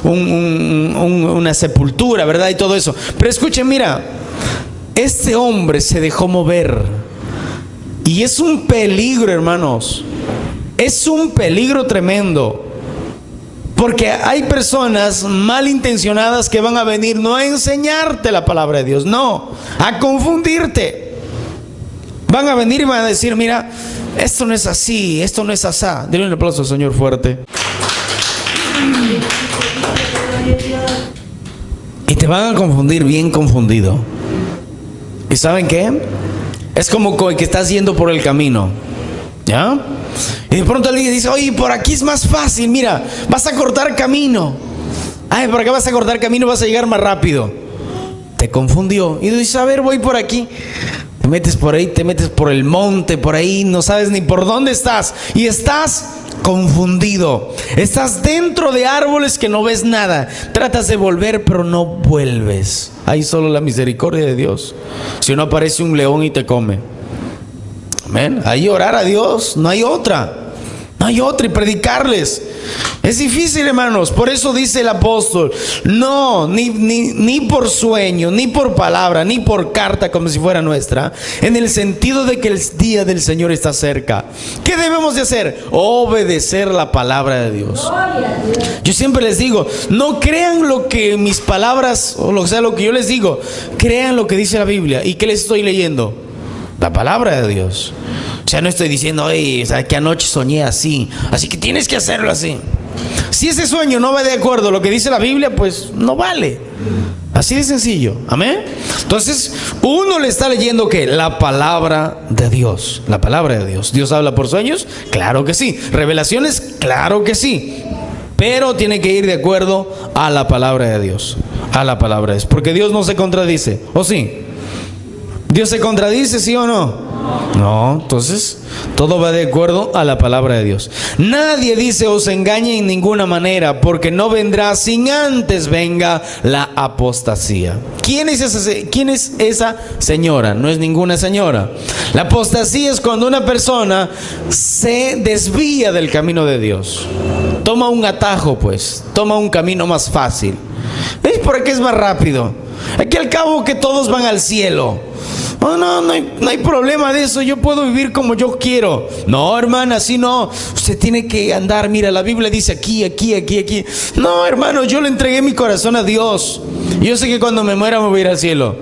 una sepultura, ¿verdad? Y todo eso. Pero escuchen, mira, este hombre se dejó mover. Y es un peligro, hermanos. Es un peligro tremendo. Porque hay personas malintencionadas que van a venir no a enseñarte la palabra de Dios, no, a confundirte. Van a venir y van a decir, mira, esto no es así, esto no es asá. Denle un aplauso al Señor fuerte. Y te van a confundir bien confundido. ¿Y saben qué? Es como el que estás yendo por el camino, ¿ya? Y de pronto alguien dice, oye, por aquí es más fácil, mira, vas a cortar camino. Ay, por acá vas a cortar camino, vas a llegar más rápido. Te confundió. Y tú dices, a ver, voy por aquí. Te metes por ahí, te metes por el monte, por ahí, no sabes ni por dónde estás. Y estás confundido. Estás dentro de árboles que no ves nada. Tratas de volver, pero no vuelves. Hay solo la misericordia de Dios. Si no aparece un león y te come. Amén. Ahí orar a Dios, no hay otra. No hay otra, y predicarles. Es difícil, hermanos. Por eso dice el apóstol, no, ni por sueño, ni por palabra, ni por carta como si fuera nuestra, en el sentido de que el día del Señor está cerca. ¿Qué debemos de hacer? Obedecer la palabra de Dios. Yo siempre les digo, no crean lo que mis palabras, o lo que yo les digo, crean lo que dice la Biblia. ¿Y qué les estoy leyendo? La palabra de Dios. O sea, no estoy diciendo, oye, ¿sabes que anoche soñé así? Así que tienes que hacerlo así. Si ese sueño no va de acuerdo a lo que dice la Biblia, pues no vale. Así de sencillo. Amén. Entonces, uno le está leyendo ¿qué? La palabra de Dios. La palabra de Dios. ¿Dios habla por sueños? Claro que sí. ¿Revelaciones? Claro que sí. Pero tiene que ir de acuerdo a la palabra de Dios. A la palabra de Dios. Porque Dios no se contradice. ¿O sí? ¿Dios se contradice, sí o no? No, entonces todo va de acuerdo a la palabra de Dios. Nadie dice os engañe en ninguna manera, porque no vendrá sin antes venga la apostasía. ¿Quién es esa señora? No es ninguna señora. La apostasía es cuando una persona se desvía del camino de Dios. Toma un atajo, pues, toma un camino más fácil. ¿Es por qué es más rápido? Aquí al cabo que todos van al cielo. Oh, no hay problema de eso. Yo puedo vivir como yo quiero. No, hermana, así no. Usted tiene que andar. Mira, la Biblia dice aquí. No, hermano, yo le entregué mi corazón a Dios. Yo sé que cuando me muera me voy a ir al cielo.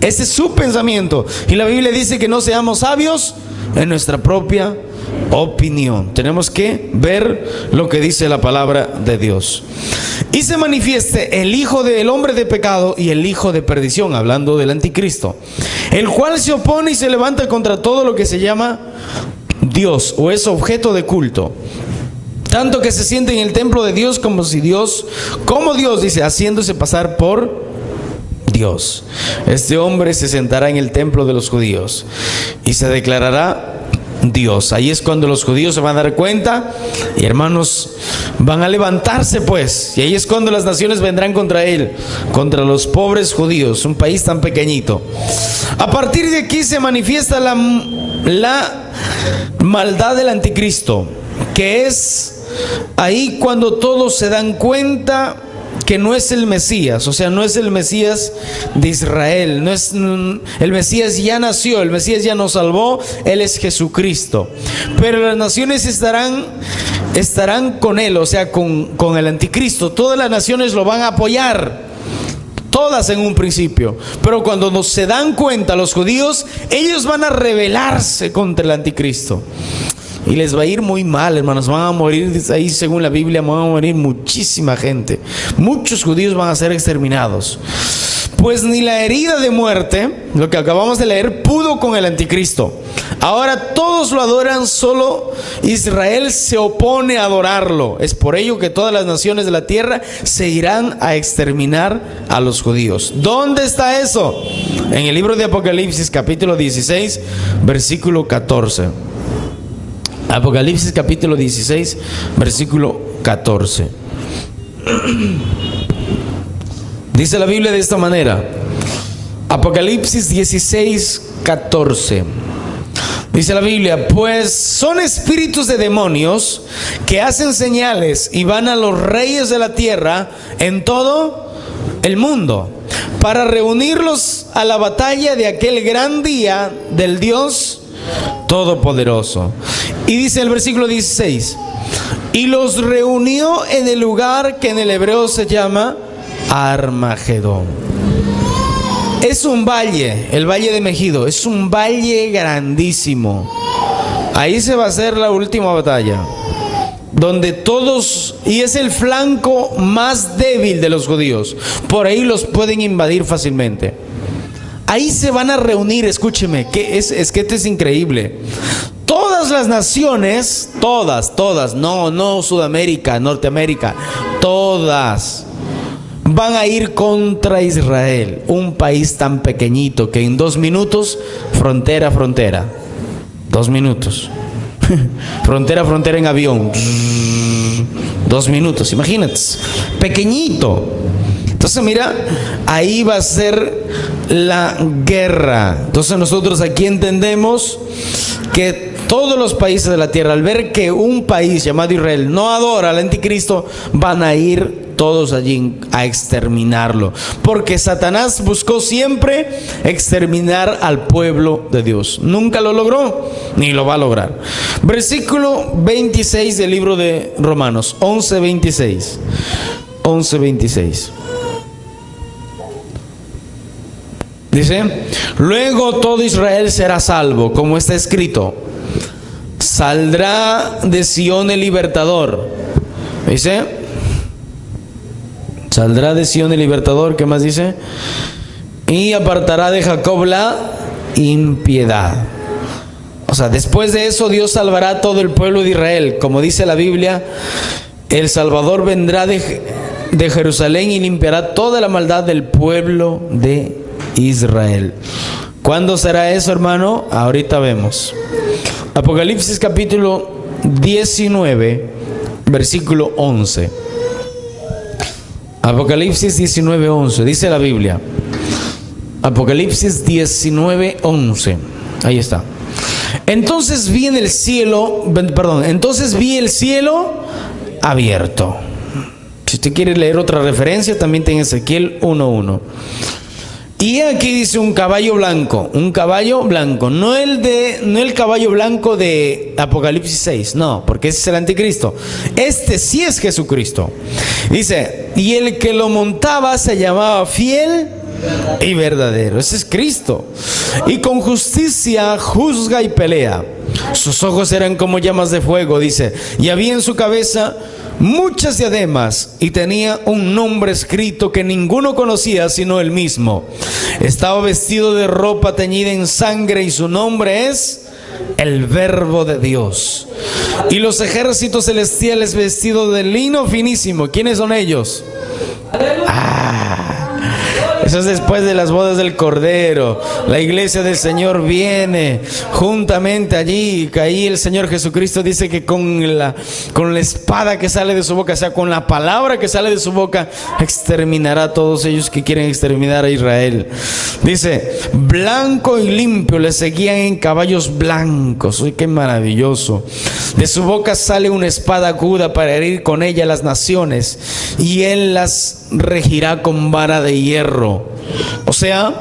Ese es su pensamiento. Y la Biblia dice que no seamos sabios en nuestra propia opinión. Tenemos que ver lo que dice la palabra de Dios. Y se manifieste el hijo del hombre de pecado y el hijo de perdición, hablando del anticristo, el cual se opone y se levanta contra todo lo que se llama Dios o es objeto de culto, tanto que se siente en el templo de Dios como Dios, dice, haciéndose pasar por Dios. Este hombre se sentará en el templo de los judíos y se declarará Dios. Ahí es cuando los judíos se van a dar cuenta y, hermanos, van a levantarse pues, y ahí es cuando las naciones vendrán contra él, contra los pobres judíos, un país tan pequeñito. A partir de aquí se manifiesta la maldad del anticristo, que es ahí cuando todos se dan cuenta que no es el Mesías, o sea, no es el Mesías de Israel, no es el Mesías, ya nació, el Mesías ya nos salvó, Él es Jesucristo. Pero las naciones estarán con Él, o sea, con el anticristo. Todas las naciones lo van a apoyar, todas en un principio. Pero cuando se dan cuenta los judíos, ellos van a rebelarse contra el anticristo. Y les va a ir muy mal, hermanos. Van a morir, ahí según la Biblia, van a morir muchísima gente. Muchos judíos van a ser exterminados. Pues ni la herida de muerte, lo que acabamos de leer, pudo con el anticristo. Ahora todos lo adoran, solo Israel se opone a adorarlo. Es por ello que todas las naciones de la tierra se irán a exterminar a los judíos. ¿Dónde está eso? En el libro de Apocalipsis, capítulo 16, versículo 14. Apocalipsis capítulo 16, versículo 14. Dice la Biblia de esta manera. Apocalipsis 16, 14. Dice la Biblia: pues son espíritus de demonios que hacen señales y van a los reyes de la tierra en todo el mundo para reunirlos a la batalla de aquel gran día del Dios Todopoderoso. Y dice el versículo 16: y los reunió en el lugar que en el hebreo se llama Armagedón. Es un valle, el valle de Megido, es un valle grandísimo. Ahí se va a hacer la última batalla, donde todos, y es el flanco más débil de los judíos, por ahí los pueden invadir fácilmente. Ahí se van a reunir, escúcheme, que es que esto es increíble. Todas las naciones, todas, no Sudamérica, Norteamérica, todas van a ir contra Israel, un país tan pequeñito que en 2 minutos, frontera a frontera, 2 minutos, frontera a frontera en avión, 2 minutos, imagínate, pequeñito. Entonces mira, ahí va a ser la guerra. Entonces nosotros aquí entendemos que todos los países de la tierra, al ver que un país llamado Israel no adora al anticristo, van a ir todos allí a exterminarlo. Porque Satanás buscó siempre exterminar al pueblo de Dios. Nunca lo logró, ni lo va a lograr. Versículo 26 del libro de Romanos, 11:26. 11:26. Dice: luego todo Israel será salvo, como está escrito: saldrá de Sión el libertador, Dice, saldrá de Sión el libertador. ¿Qué más dice? Y apartará de Jacob la impiedad. O sea, después de eso Dios salvará a todo el pueblo de Israel. Como dice la Biblia, el Salvador vendrá de Jerusalén y limpiará toda la maldad del pueblo de Israel. ¿Cuándo será eso, hermano? Ahorita vemos. Apocalipsis capítulo 19, versículo 11. Apocalipsis 19, 11. Dice la Biblia. Apocalipsis 19, 11. Ahí está. Entonces vi el cielo abierto. Si usted quiere leer otra referencia, también tiene Ezequiel 1:1. Y aquí dice un caballo blanco, no el caballo blanco de Apocalipsis 6, no, porque ese es el anticristo. Este sí es Jesucristo. Dice, y el que lo montaba se llamaba Fiel y Verdadero. Ese es Cristo. Y con justicia juzga y pelea. Sus ojos eran como llamas de fuego, dice, y había en su cabeza muchas diademas, y tenía un nombre escrito que ninguno conocía sino él mismo. Estaba vestido de ropa teñida en sangre, y su nombre es el Verbo de Dios. Y los ejércitos celestiales vestidos de lino finísimo. ¿Quiénes son ellos? Eso es después de las bodas del Cordero. La iglesia del Señor viene juntamente allí. Ahí el Señor Jesucristo dice que con la espada que sale de su boca, o sea, con la palabra que sale de su boca, exterminará a todos ellos que quieren exterminar a Israel. Dice, blanco y limpio le seguían en caballos blancos. ¡Uy, qué maravilloso! De su boca sale una espada aguda para herir con ella las naciones, y él las regirá con vara de hierro. O sea,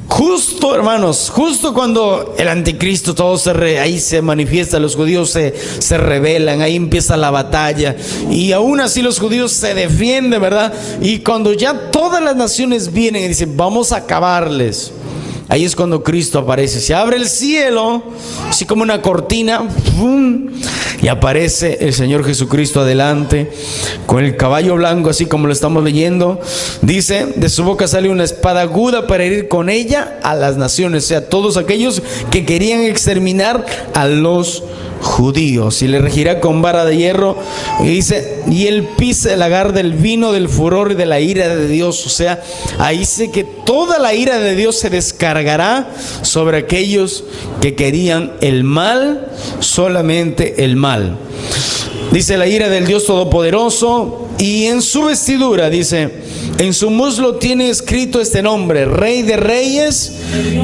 justo, hermanos, justo cuando el anticristo todo ahí se manifiesta, los judíos se rebelan, ahí empieza la batalla, y aún así los judíos se defienden, ¿verdad? Y cuando ya todas las naciones vienen y dicen, vamos a acabarles, ahí es cuando Cristo aparece. Se abre el cielo, así como una cortina, ¡pum!, y aparece el Señor Jesucristo adelante, con el caballo blanco, así como lo estamos leyendo. Dice, de su boca sale una espada aguda para herir con ella a las naciones, o sea, todos aquellos que querían exterminar a los judíos, y le regirá con vara de hierro. Y dice, y él pisa el lagar del vino del furor y de la ira de Dios. O sea, ahí dice que toda la ira de Dios se descargará sobre aquellos que querían el mal, solamente el mal. Dice, la ira del Dios Todopoderoso, y en su vestidura, dice, en su muslo tiene escrito este nombre: Rey de Reyes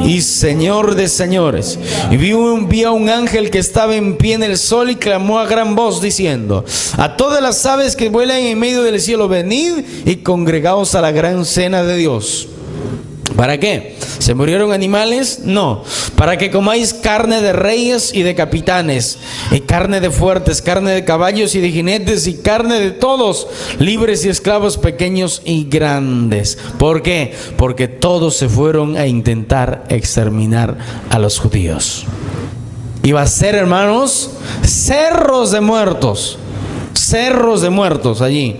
y Señor de Señores. Y vi a un ángel que estaba en pie en el sol y clamó a gran voz diciendo, a todas las aves que vuelan en medio del cielo, venid y congregaos a la gran cena de Dios. ¿Para qué? ¿Se murieron animales? No. Para que comáis carne de reyes y de capitanes, y carne de fuertes, carne de caballos y de jinetes, y carne de todos, libres y esclavos, pequeños y grandes. ¿Por qué? Porque todos se fueron a intentar exterminar a los judíos. Iba a ser, hermanos, cerros de muertos allí.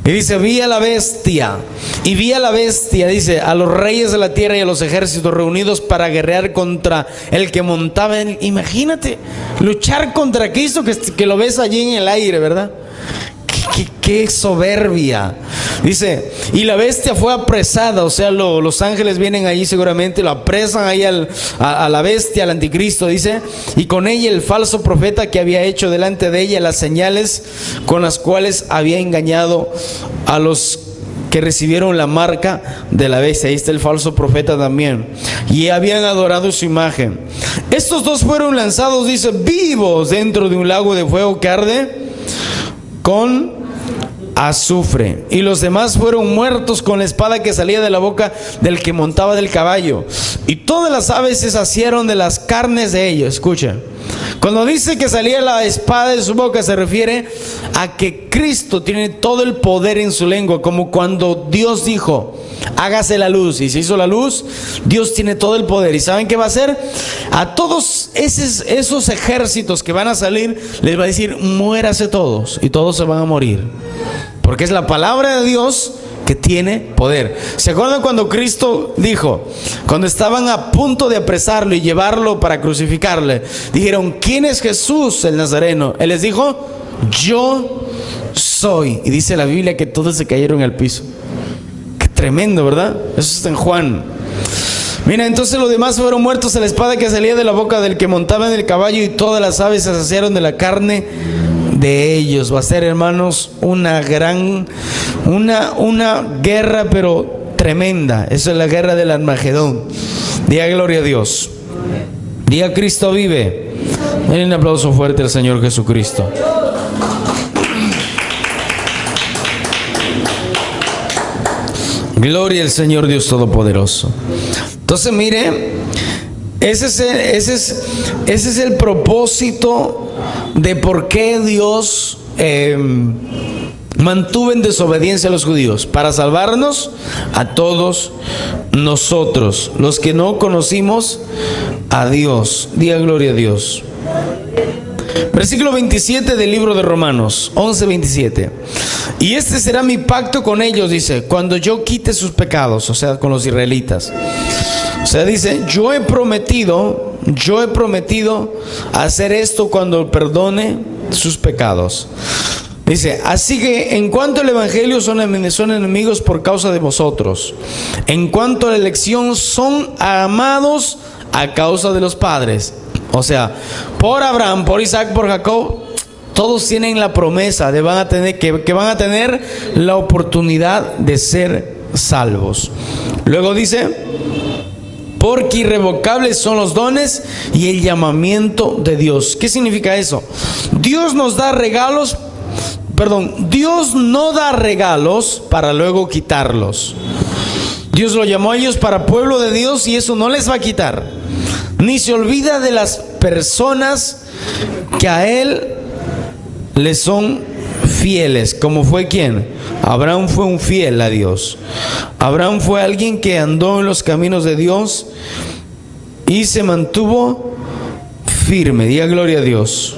Y dice, vi a la bestia, dice, a los reyes de la tierra y a los ejércitos reunidos para guerrear contra el que montaba en... Imagínate, luchar contra Cristo que lo ves allí en el aire, ¿verdad? Qué soberbia. Dice, y la bestia fue apresada, o sea, los ángeles vienen allí seguramente, lo apresan ahí a la bestia, al anticristo, dice, y con ella el falso profeta que había hecho delante de ella las señales con las cuales había engañado a los que recibieron la marca de la bestia. Ahí está el falso profeta también, y habían adorado su imagen. Estos dos fueron lanzados, dice, vivos dentro de un lago de fuego que arde con azufre, y los demás fueron muertos con la espada que salía de la boca del que montaba del caballo, y todas las aves se saciaron de las carnes de ellos. Escuchen, Cuando dice que salía la espada de su boca, se refiere a que Cristo tiene todo el poder en su lengua, como cuando Dios dijo, hágase la luz, y se hizo la luz. Dios tiene todo el poder. ¿Y saben qué va a hacer? A todos esos ejércitos que van a salir, les va a decir, muérase todos, y todos se van a morir, porque es la palabra de Dios que tiene poder. ¿Se acuerdan cuando Cristo dijo, cuando estaban a punto de apresarlo y llevarlo para crucificarle, dijeron, ¿quién es Jesús el Nazareno? Él les dijo, yo soy. Y dice la Biblia que todos se cayeron al piso. Qué tremendo, ¿verdad? Eso está en Juan. Mira, entonces los demás fueron muertos a la espada que salía de la boca del que montaba en el caballo, y todas las aves se saciaron de la carne de ellos. Va a ser, hermanos, una guerra, pero tremenda. Esa es la guerra del Armagedón. Diga gloria a Dios. Diga Cristo vive. Denle un aplauso fuerte al Señor Jesucristo. Gloria al Señor Dios Todopoderoso. Entonces, mire, ese es el propósito de por qué Dios mantuvo en desobediencia a los judíos, para salvarnos a todos nosotros, los que no conocimos a Dios. Diga gloria a Dios. Versículo 27 del libro de Romanos, 11:27. Y este será mi pacto con ellos, dice, cuando yo quite sus pecados, o sea, con los israelitas. O sea, dice, yo he prometido hacer esto cuando perdone sus pecados. Dice, así que en cuanto al evangelio son enemigos por causa de vosotros. En cuanto a la elección son amados a causa de los padres. O sea, por Abraham, por Isaac, por Jacob, todos tienen la promesa de que van a tener la oportunidad de ser salvos. Luego dice, porque irrevocables son los dones y el llamamiento de Dios. ¿Qué significa eso? Dios nos da regalos. Dios no da regalos para luego quitarlos. Dios lo llamó a ellos para pueblo de Dios y eso no les va a quitar. Ni se olvida de las personas que a Él le son fieles. ¿Como fue quién? Abraham fue un fiel a Dios. Abraham fue alguien que andó en los caminos de Dios y se mantuvo firme. Diga gloria a Dios.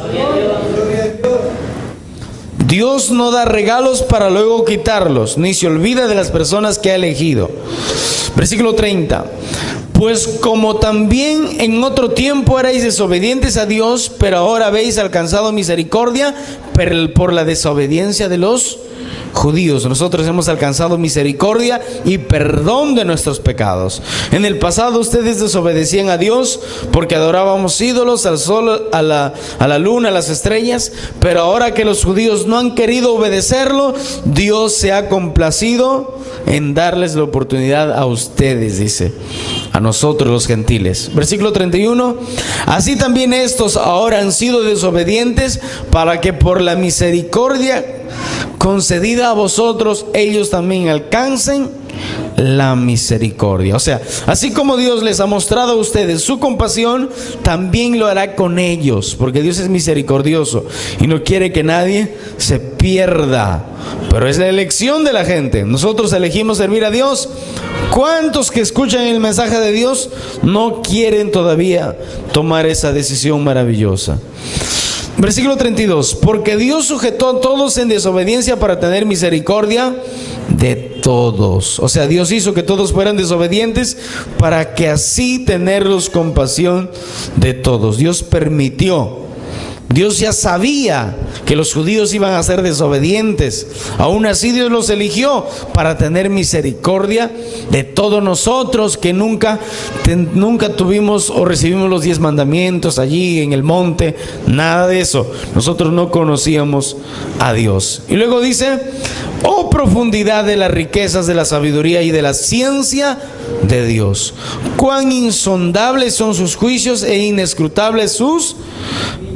Dios no da regalos para luego quitarlos, ni se olvida de las personas que ha elegido. Versículo 30. Pues como también en otro tiempo erais desobedientes a Dios, pero ahora habéis alcanzado misericordia por la desobediencia de los judíos. Nosotros hemos alcanzado misericordia y perdón de nuestros pecados. En el pasado ustedes desobedecían a Dios porque adorábamos ídolos, al sol, a la luna, a las estrellas. Pero ahora que los judíos no han querido obedecerlo, Dios se ha complacido en darles la oportunidad a ustedes, dice, a nosotros los gentiles. Versículo 31. Así también estos ahora han sido desobedientes, para que por la misericordia concedida a vosotros, ellos también alcancen la misericordia. O sea, así como Dios les ha mostrado a ustedes su compasión, también lo hará con ellos, porque Dios es misericordioso y no quiere que nadie se pierda. Pero es la elección de la gente. Nosotros elegimos servir a Dios. ¿Cuántos que escuchan el mensaje de Dios no quieren todavía tomar esa decisión maravillosa? Versículo 32. Porque Dios sujetó a todos en desobediencia para tener misericordia de todos. O sea, Dios hizo que todos fueran desobedientes para que así tenerlos compasión de todos. Dios permitió. Dios ya sabía que los judíos iban a ser desobedientes. Aún así Dios los eligió para tener misericordia de todos nosotros que nunca tuvimos o recibimos los 10 mandamientos allí en el monte. Nada de eso. Nosotros no conocíamos a Dios. Y luego dice, oh profundidad de las riquezas de la sabiduría y de la ciencia de Dios. Cuán insondables son sus juicios e inescrutables sus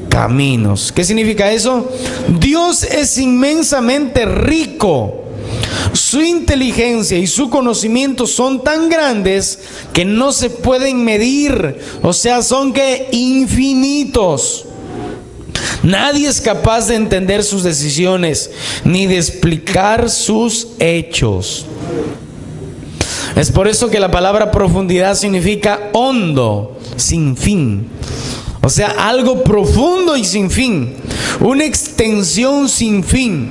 caminos. ¿Qué significa eso? Dios es inmensamente rico. Su inteligencia y su conocimiento son tan grandes que no se pueden medir. O sea, son que infinitos. Nadie es capaz de entender sus decisiones ni de explicar sus hechos. Es por eso que la palabra profundidad significa hondo, sin fin. O sea, algo profundo y sin fin. Una extensión sin fin.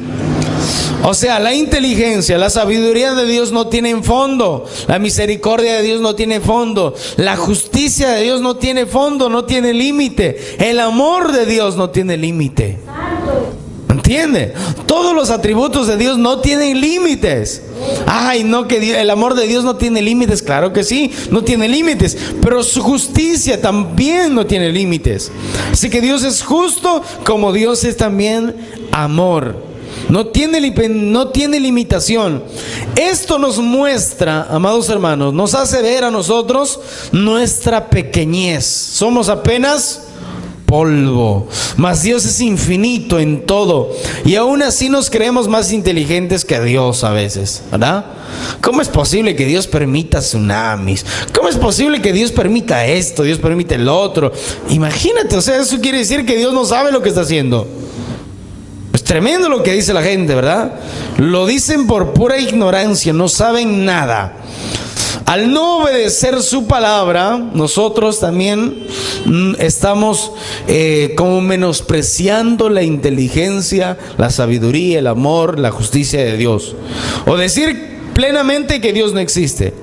O sea, la inteligencia, la sabiduría de Dios no tienen fondo. La misericordia de Dios no tiene fondo. La justicia de Dios no tiene fondo, no tiene límite. El amor de Dios no tiene límite. ¿Entiende? Todos los atributos de Dios no tienen límites. Ay, no, que el amor de Dios no tiene límites. Claro que sí, no tiene límites. Pero su justicia también no tiene límites. Así que Dios es justo como Dios es también amor. No tiene limitación. Esto nos muestra, amados hermanos, nos hace ver a nosotros nuestra pequeñez. Somos apenas polvo, mas Dios es infinito en todo, y aún así nos creemos más inteligentes que Dios a veces, ¿verdad? ¿Cómo es posible que Dios permita tsunamis? ¿Cómo es posible que Dios permita esto, Dios permite el otro? Imagínate, o sea, eso quiere decir que Dios no sabe lo que está haciendo. Es tremendo lo que dice la gente, ¿verdad? Lo dicen por pura ignorancia, no saben nada. Al no obedecer su palabra, nosotros también estamos como menospreciando la inteligencia, la sabiduría, el amor, la justicia de Dios. O decir plenamente que Dios no existe.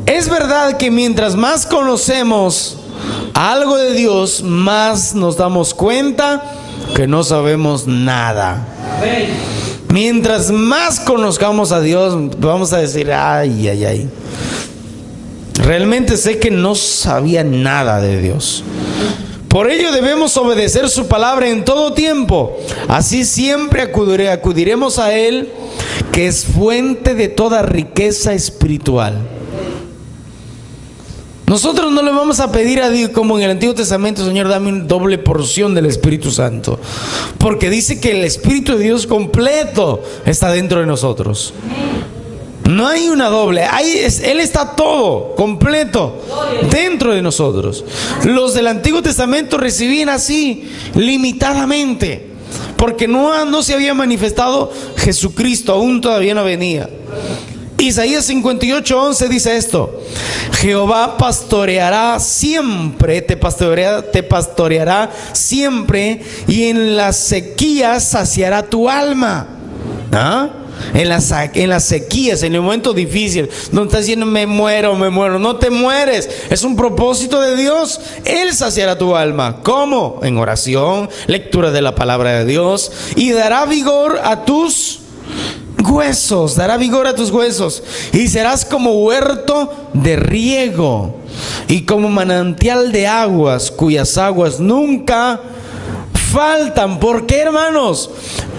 Es verdad que mientras más conocemos algo de Dios, más nos damos cuenta que no sabemos nada. Mientras más conozcamos a Dios, vamos a decir, ay, ay, ay. Realmente sé que no sabía nada de Dios. Por ello debemos obedecer su palabra en todo tiempo. Así siempre acudiremos a Él, que es fuente de toda riqueza espiritual. Nosotros no le vamos a pedir a Dios como en el Antiguo Testamento, Señor, dame una doble porción del Espíritu Santo. Porque dice que el Espíritu de Dios completo está dentro de nosotros. No hay una doble, Él está todo, completo, dentro de nosotros. Los del Antiguo Testamento recibían así, limitadamente, porque no se había manifestado Jesucristo, aún todavía no venía. Isaías 58:11 dice esto: Jehová pastoreará siempre, te pastoreará siempre, y en las sequías saciará tu alma. ¿Ah? En las sequías, en el momento difícil, donde estás diciendo me muero, no te mueres. Es un propósito de Dios. Él saciará tu alma. ¿Cómo? En oración, lectura de la palabra de Dios, y dará vigor a tus huesos, y serás como huerto de riego y como manantial de aguas, cuyas aguas nunca faltan. ¿Por qué, hermanos?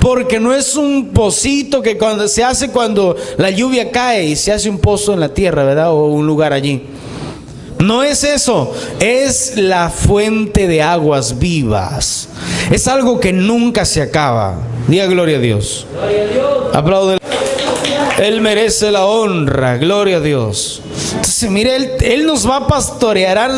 Porque no es un pocito que se hace cuando la lluvia cae y se hace un pozo en la tierra, ¿verdad? O un lugar allí. No es eso, es la fuente de aguas vivas. Es algo que nunca se acaba. Diga gloria a Dios. Aplaude. Él merece la honra, gloria a Dios. Entonces, mire, Él nos va a pastorear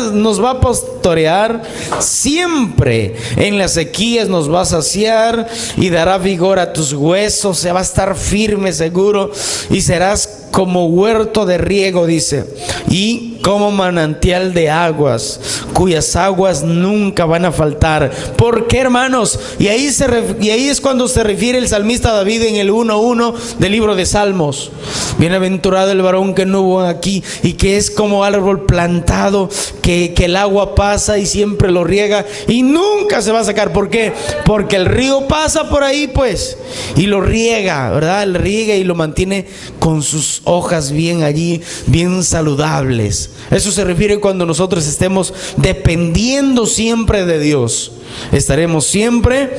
siempre. En las sequías nos va a saciar y dará vigor a tus huesos. Se va a estar firme, seguro, y serás como huerto de riego, dice, y como manantial de aguas, cuyas aguas nunca van a faltar. ¿Por qué, hermanos? Y ahí es cuando se refiere el salmista David en el 1:1 del libro de Salmos. Bienaventurado el varón que no hubo aquí, y que es como árbol plantado, que el agua pasa y siempre lo riega y nunca se va a sacar. ¿Por qué? Porque el río pasa por ahí, pues, y lo riega, ¿verdad? Lo riega y lo mantiene con sus hojas bien allí, bien saludables. Eso se refiere cuando nosotros estemos dependiendo siempre de Dios. Estaremos siempre,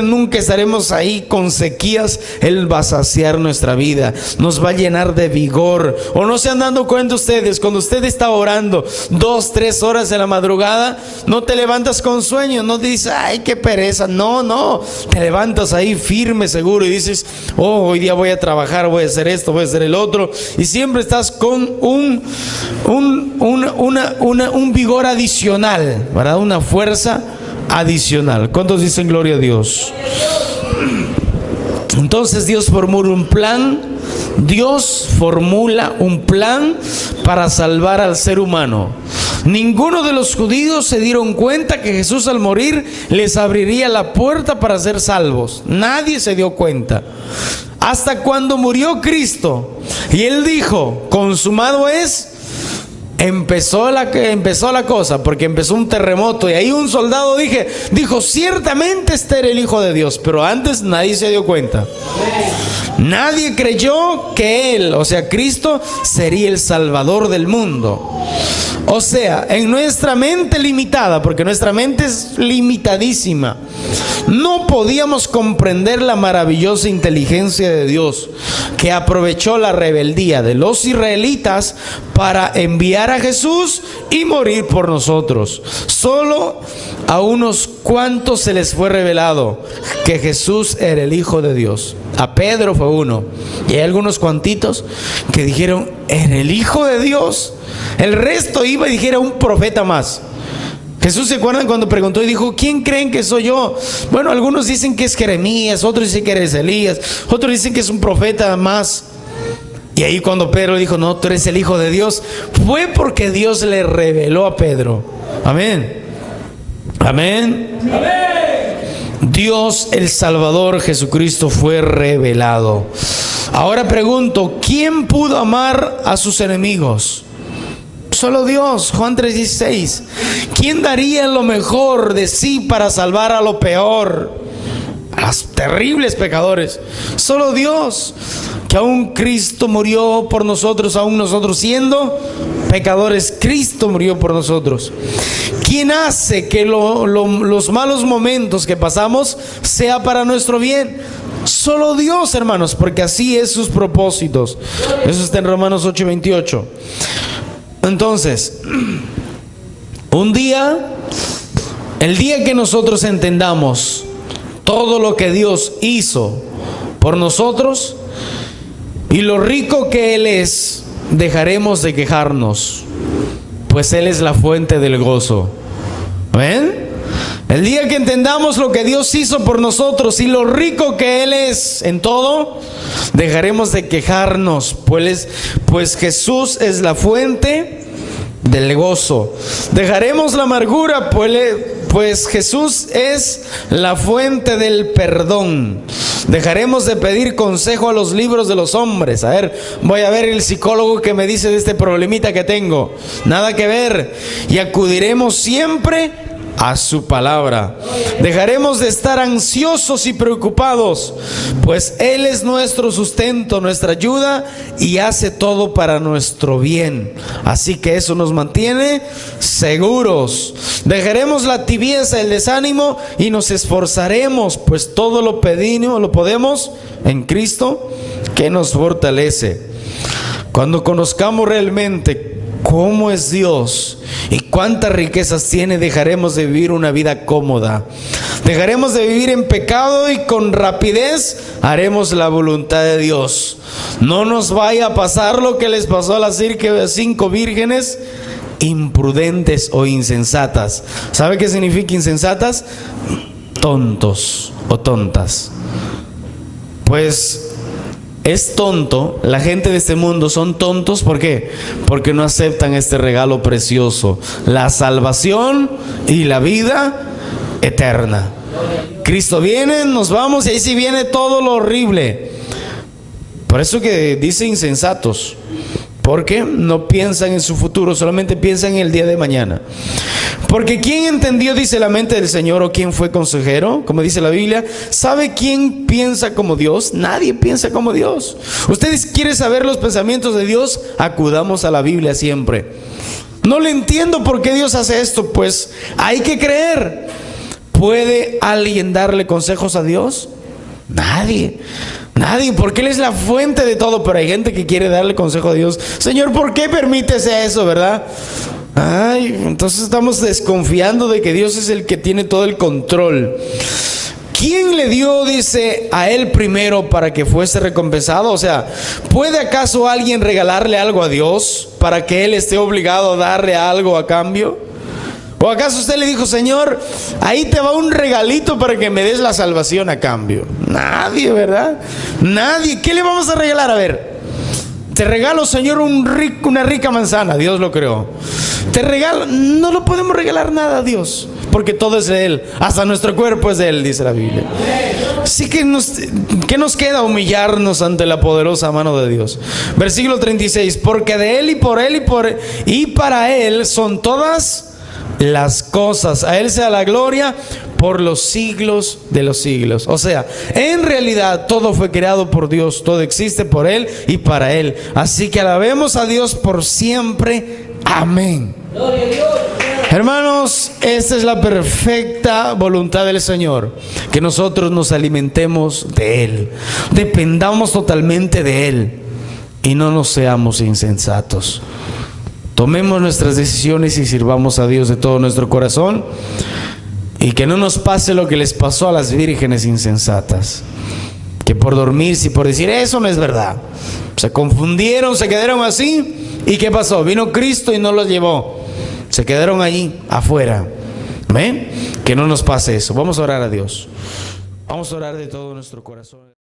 nunca estaremos ahí con sequías. Él va a saciar nuestra vida, nos va a llenar de vigor. ¿O no se han dado cuenta ustedes? Cuando usted está orando 2-3 horas de la madrugada, no te levantas con sueño, no dices, ay, qué pereza. No, te levantas ahí firme, seguro, y dices, oh, hoy día voy a trabajar, voy a hacer esto, voy a hacer el otro. Y siempre estás con un vigor adicional, ¿verdad? Una fuerza adicional. ¿Cuántos dicen gloria a Dios? Entonces Dios formula un plan. Dios formula un plan para salvar al ser humano. Ninguno de los judíos se dieron cuenta que Jesús al morir les abriría la puerta para ser salvos. Nadie se dio cuenta. Hasta cuando murió Cristo y Él dijo, consumado es, empezó la cosa, porque empezó un terremoto y ahí un soldado dijo, ciertamente este era el Hijo de Dios, pero antes nadie se dio cuenta. Nadie creyó que Él, o sea, Cristo, sería el Salvador del mundo. O sea, en nuestra mente limitada, porque nuestra mente es limitadísima, no podíamos comprender la maravillosa inteligencia de Dios, que aprovechó la rebeldía de los israelitas para enviar a Jesús y morir por nosotros. Solo a unos cuantos se les fue revelado que Jesús era el Hijo de Dios. A Pedro fue uno, y hay algunos cuantitos que dijeron, ¿era el Hijo de Dios? El resto iba y dijera un profeta más. Jesús, ¿se acuerdan cuando preguntó y dijo, ¿quién creen que soy yo? Bueno, algunos dicen que es Jeremías, otros dicen que eres Elías, otros dicen que es un profeta más. Y ahí cuando Pedro dijo, no, tú eres el Hijo de Dios, fue porque Dios le reveló a Pedro. Amén. Amén. Dios el Salvador Jesucristo fue revelado. Ahora pregunto, ¿quién pudo amar a sus enemigos? Solo Dios. Juan 3:16. ¿Quién daría lo mejor de sí para salvar a lo peor, a los terribles pecadores? Solo Dios. Que aún Cristo murió por nosotros, aún nosotros siendo pecadores, Cristo murió por nosotros. ¿Quién hace que los malos momentos que pasamos sea para nuestro bien? Solo Dios, hermanos, porque así es sus propósitos. Eso está en Romanos 8:28. Entonces, el día que nosotros entendamos todo lo que Dios hizo por nosotros y lo rico que Él es, dejaremos de quejarnos, pues Él es la fuente del gozo. ¿Ven? El día que entendamos lo que Dios hizo por nosotros y lo rico que Él es en todo, dejaremos de quejarnos, pues Jesús es la fuente del gozo. Dejaremos la amargura, pues Jesús es la fuente del perdón. Dejaremos de pedir consejo a los libros de los hombres. A ver, voy a ver el psicólogo que me dice de este problemita que tengo. Nada que ver. Y acudiremos siempre a su palabra. Dejaremos de estar ansiosos y preocupados, pues Él es nuestro sustento, nuestra ayuda, y hace todo para nuestro bien. Así que eso nos mantiene seguros. Dejaremos la tibieza, el desánimo, y nos esforzaremos, pues todo lo podemos en Cristo que nos fortalece. Cuando conozcamos realmente cómo es Dios y cuántas riquezas tiene, dejaremos de vivir una vida cómoda. Dejaremos de vivir en pecado y con rapidez haremos la voluntad de Dios. No nos vaya a pasar lo que les pasó a las 5 vírgenes imprudentes o insensatas. ¿Sabe qué significa insensatas? Tontos o tontas. Pues es tonto, la gente de este mundo son tontos. ¿Por qué? Porque no aceptan este regalo precioso, la salvación y la vida eterna. Cristo viene, nos vamos y ahí sí viene todo lo horrible. Por eso que dice insensatos, porque no piensan en su futuro, solamente piensan en el día de mañana. Porque ¿quién entendió, dice, la mente del Señor, o quién fue consejero? Como dice la Biblia, ¿sabe quién piensa como Dios? Nadie piensa como Dios. ¿Ustedes quieren saber los pensamientos de Dios? Acudamos a la Biblia siempre. No le entiendo por qué Dios hace esto. Pues hay que creer. ¿Puede alguien darle consejos a Dios? Nadie, porque Él es la fuente de todo. Pero hay gente que quiere darle consejo a Dios. Señor, ¿por qué permites eso, verdad? Entonces estamos desconfiando de que Dios es el que tiene todo el control. ¿Quién le dio, dice, a Él primero para que fuese recompensado? O sea, ¿puede acaso alguien regalarle algo a Dios para que Él esté obligado a darle algo a cambio? ¿O acaso usted le dijo, Señor, ahí te va un regalito para que me des la salvación a cambio? Nadie, ¿verdad? Nadie. ¿Qué le vamos a regalar? A ver, te regalo, Señor, una rica manzana. Dios lo creó. Te regalo, no lo podemos regalar nada a Dios, porque todo es de Él. Hasta nuestro cuerpo es de Él, dice la Biblia. Así que ¿qué nos queda? Humillarnos ante la poderosa mano de Dios. Versículo 36. Porque de Él y por Él y para Él son todas las cosas. A Él sea la gloria por los siglos de los siglos. O sea, en realidad todo fue creado por Dios, todo existe por Él y para Él. Así que alabemos a Dios por siempre. Amén. Gloria a Dios. Hermanos, esta es la perfecta voluntad del Señor, que nosotros nos alimentemos de Él, dependamos totalmente de Él y no nos seamos insensatos. Tomemos nuestras decisiones y sirvamos a Dios de todo nuestro corazón, y que no nos pase lo que les pasó a las vírgenes insensatas, que por dormirse y por decir eso no es verdad, se confundieron, se quedaron así. ¿Y qué pasó? Vino Cristo y no los llevó, se quedaron allí afuera. ¿Ven? Que no nos pase eso. Vamos a orar a Dios, vamos a orar de todo nuestro corazón.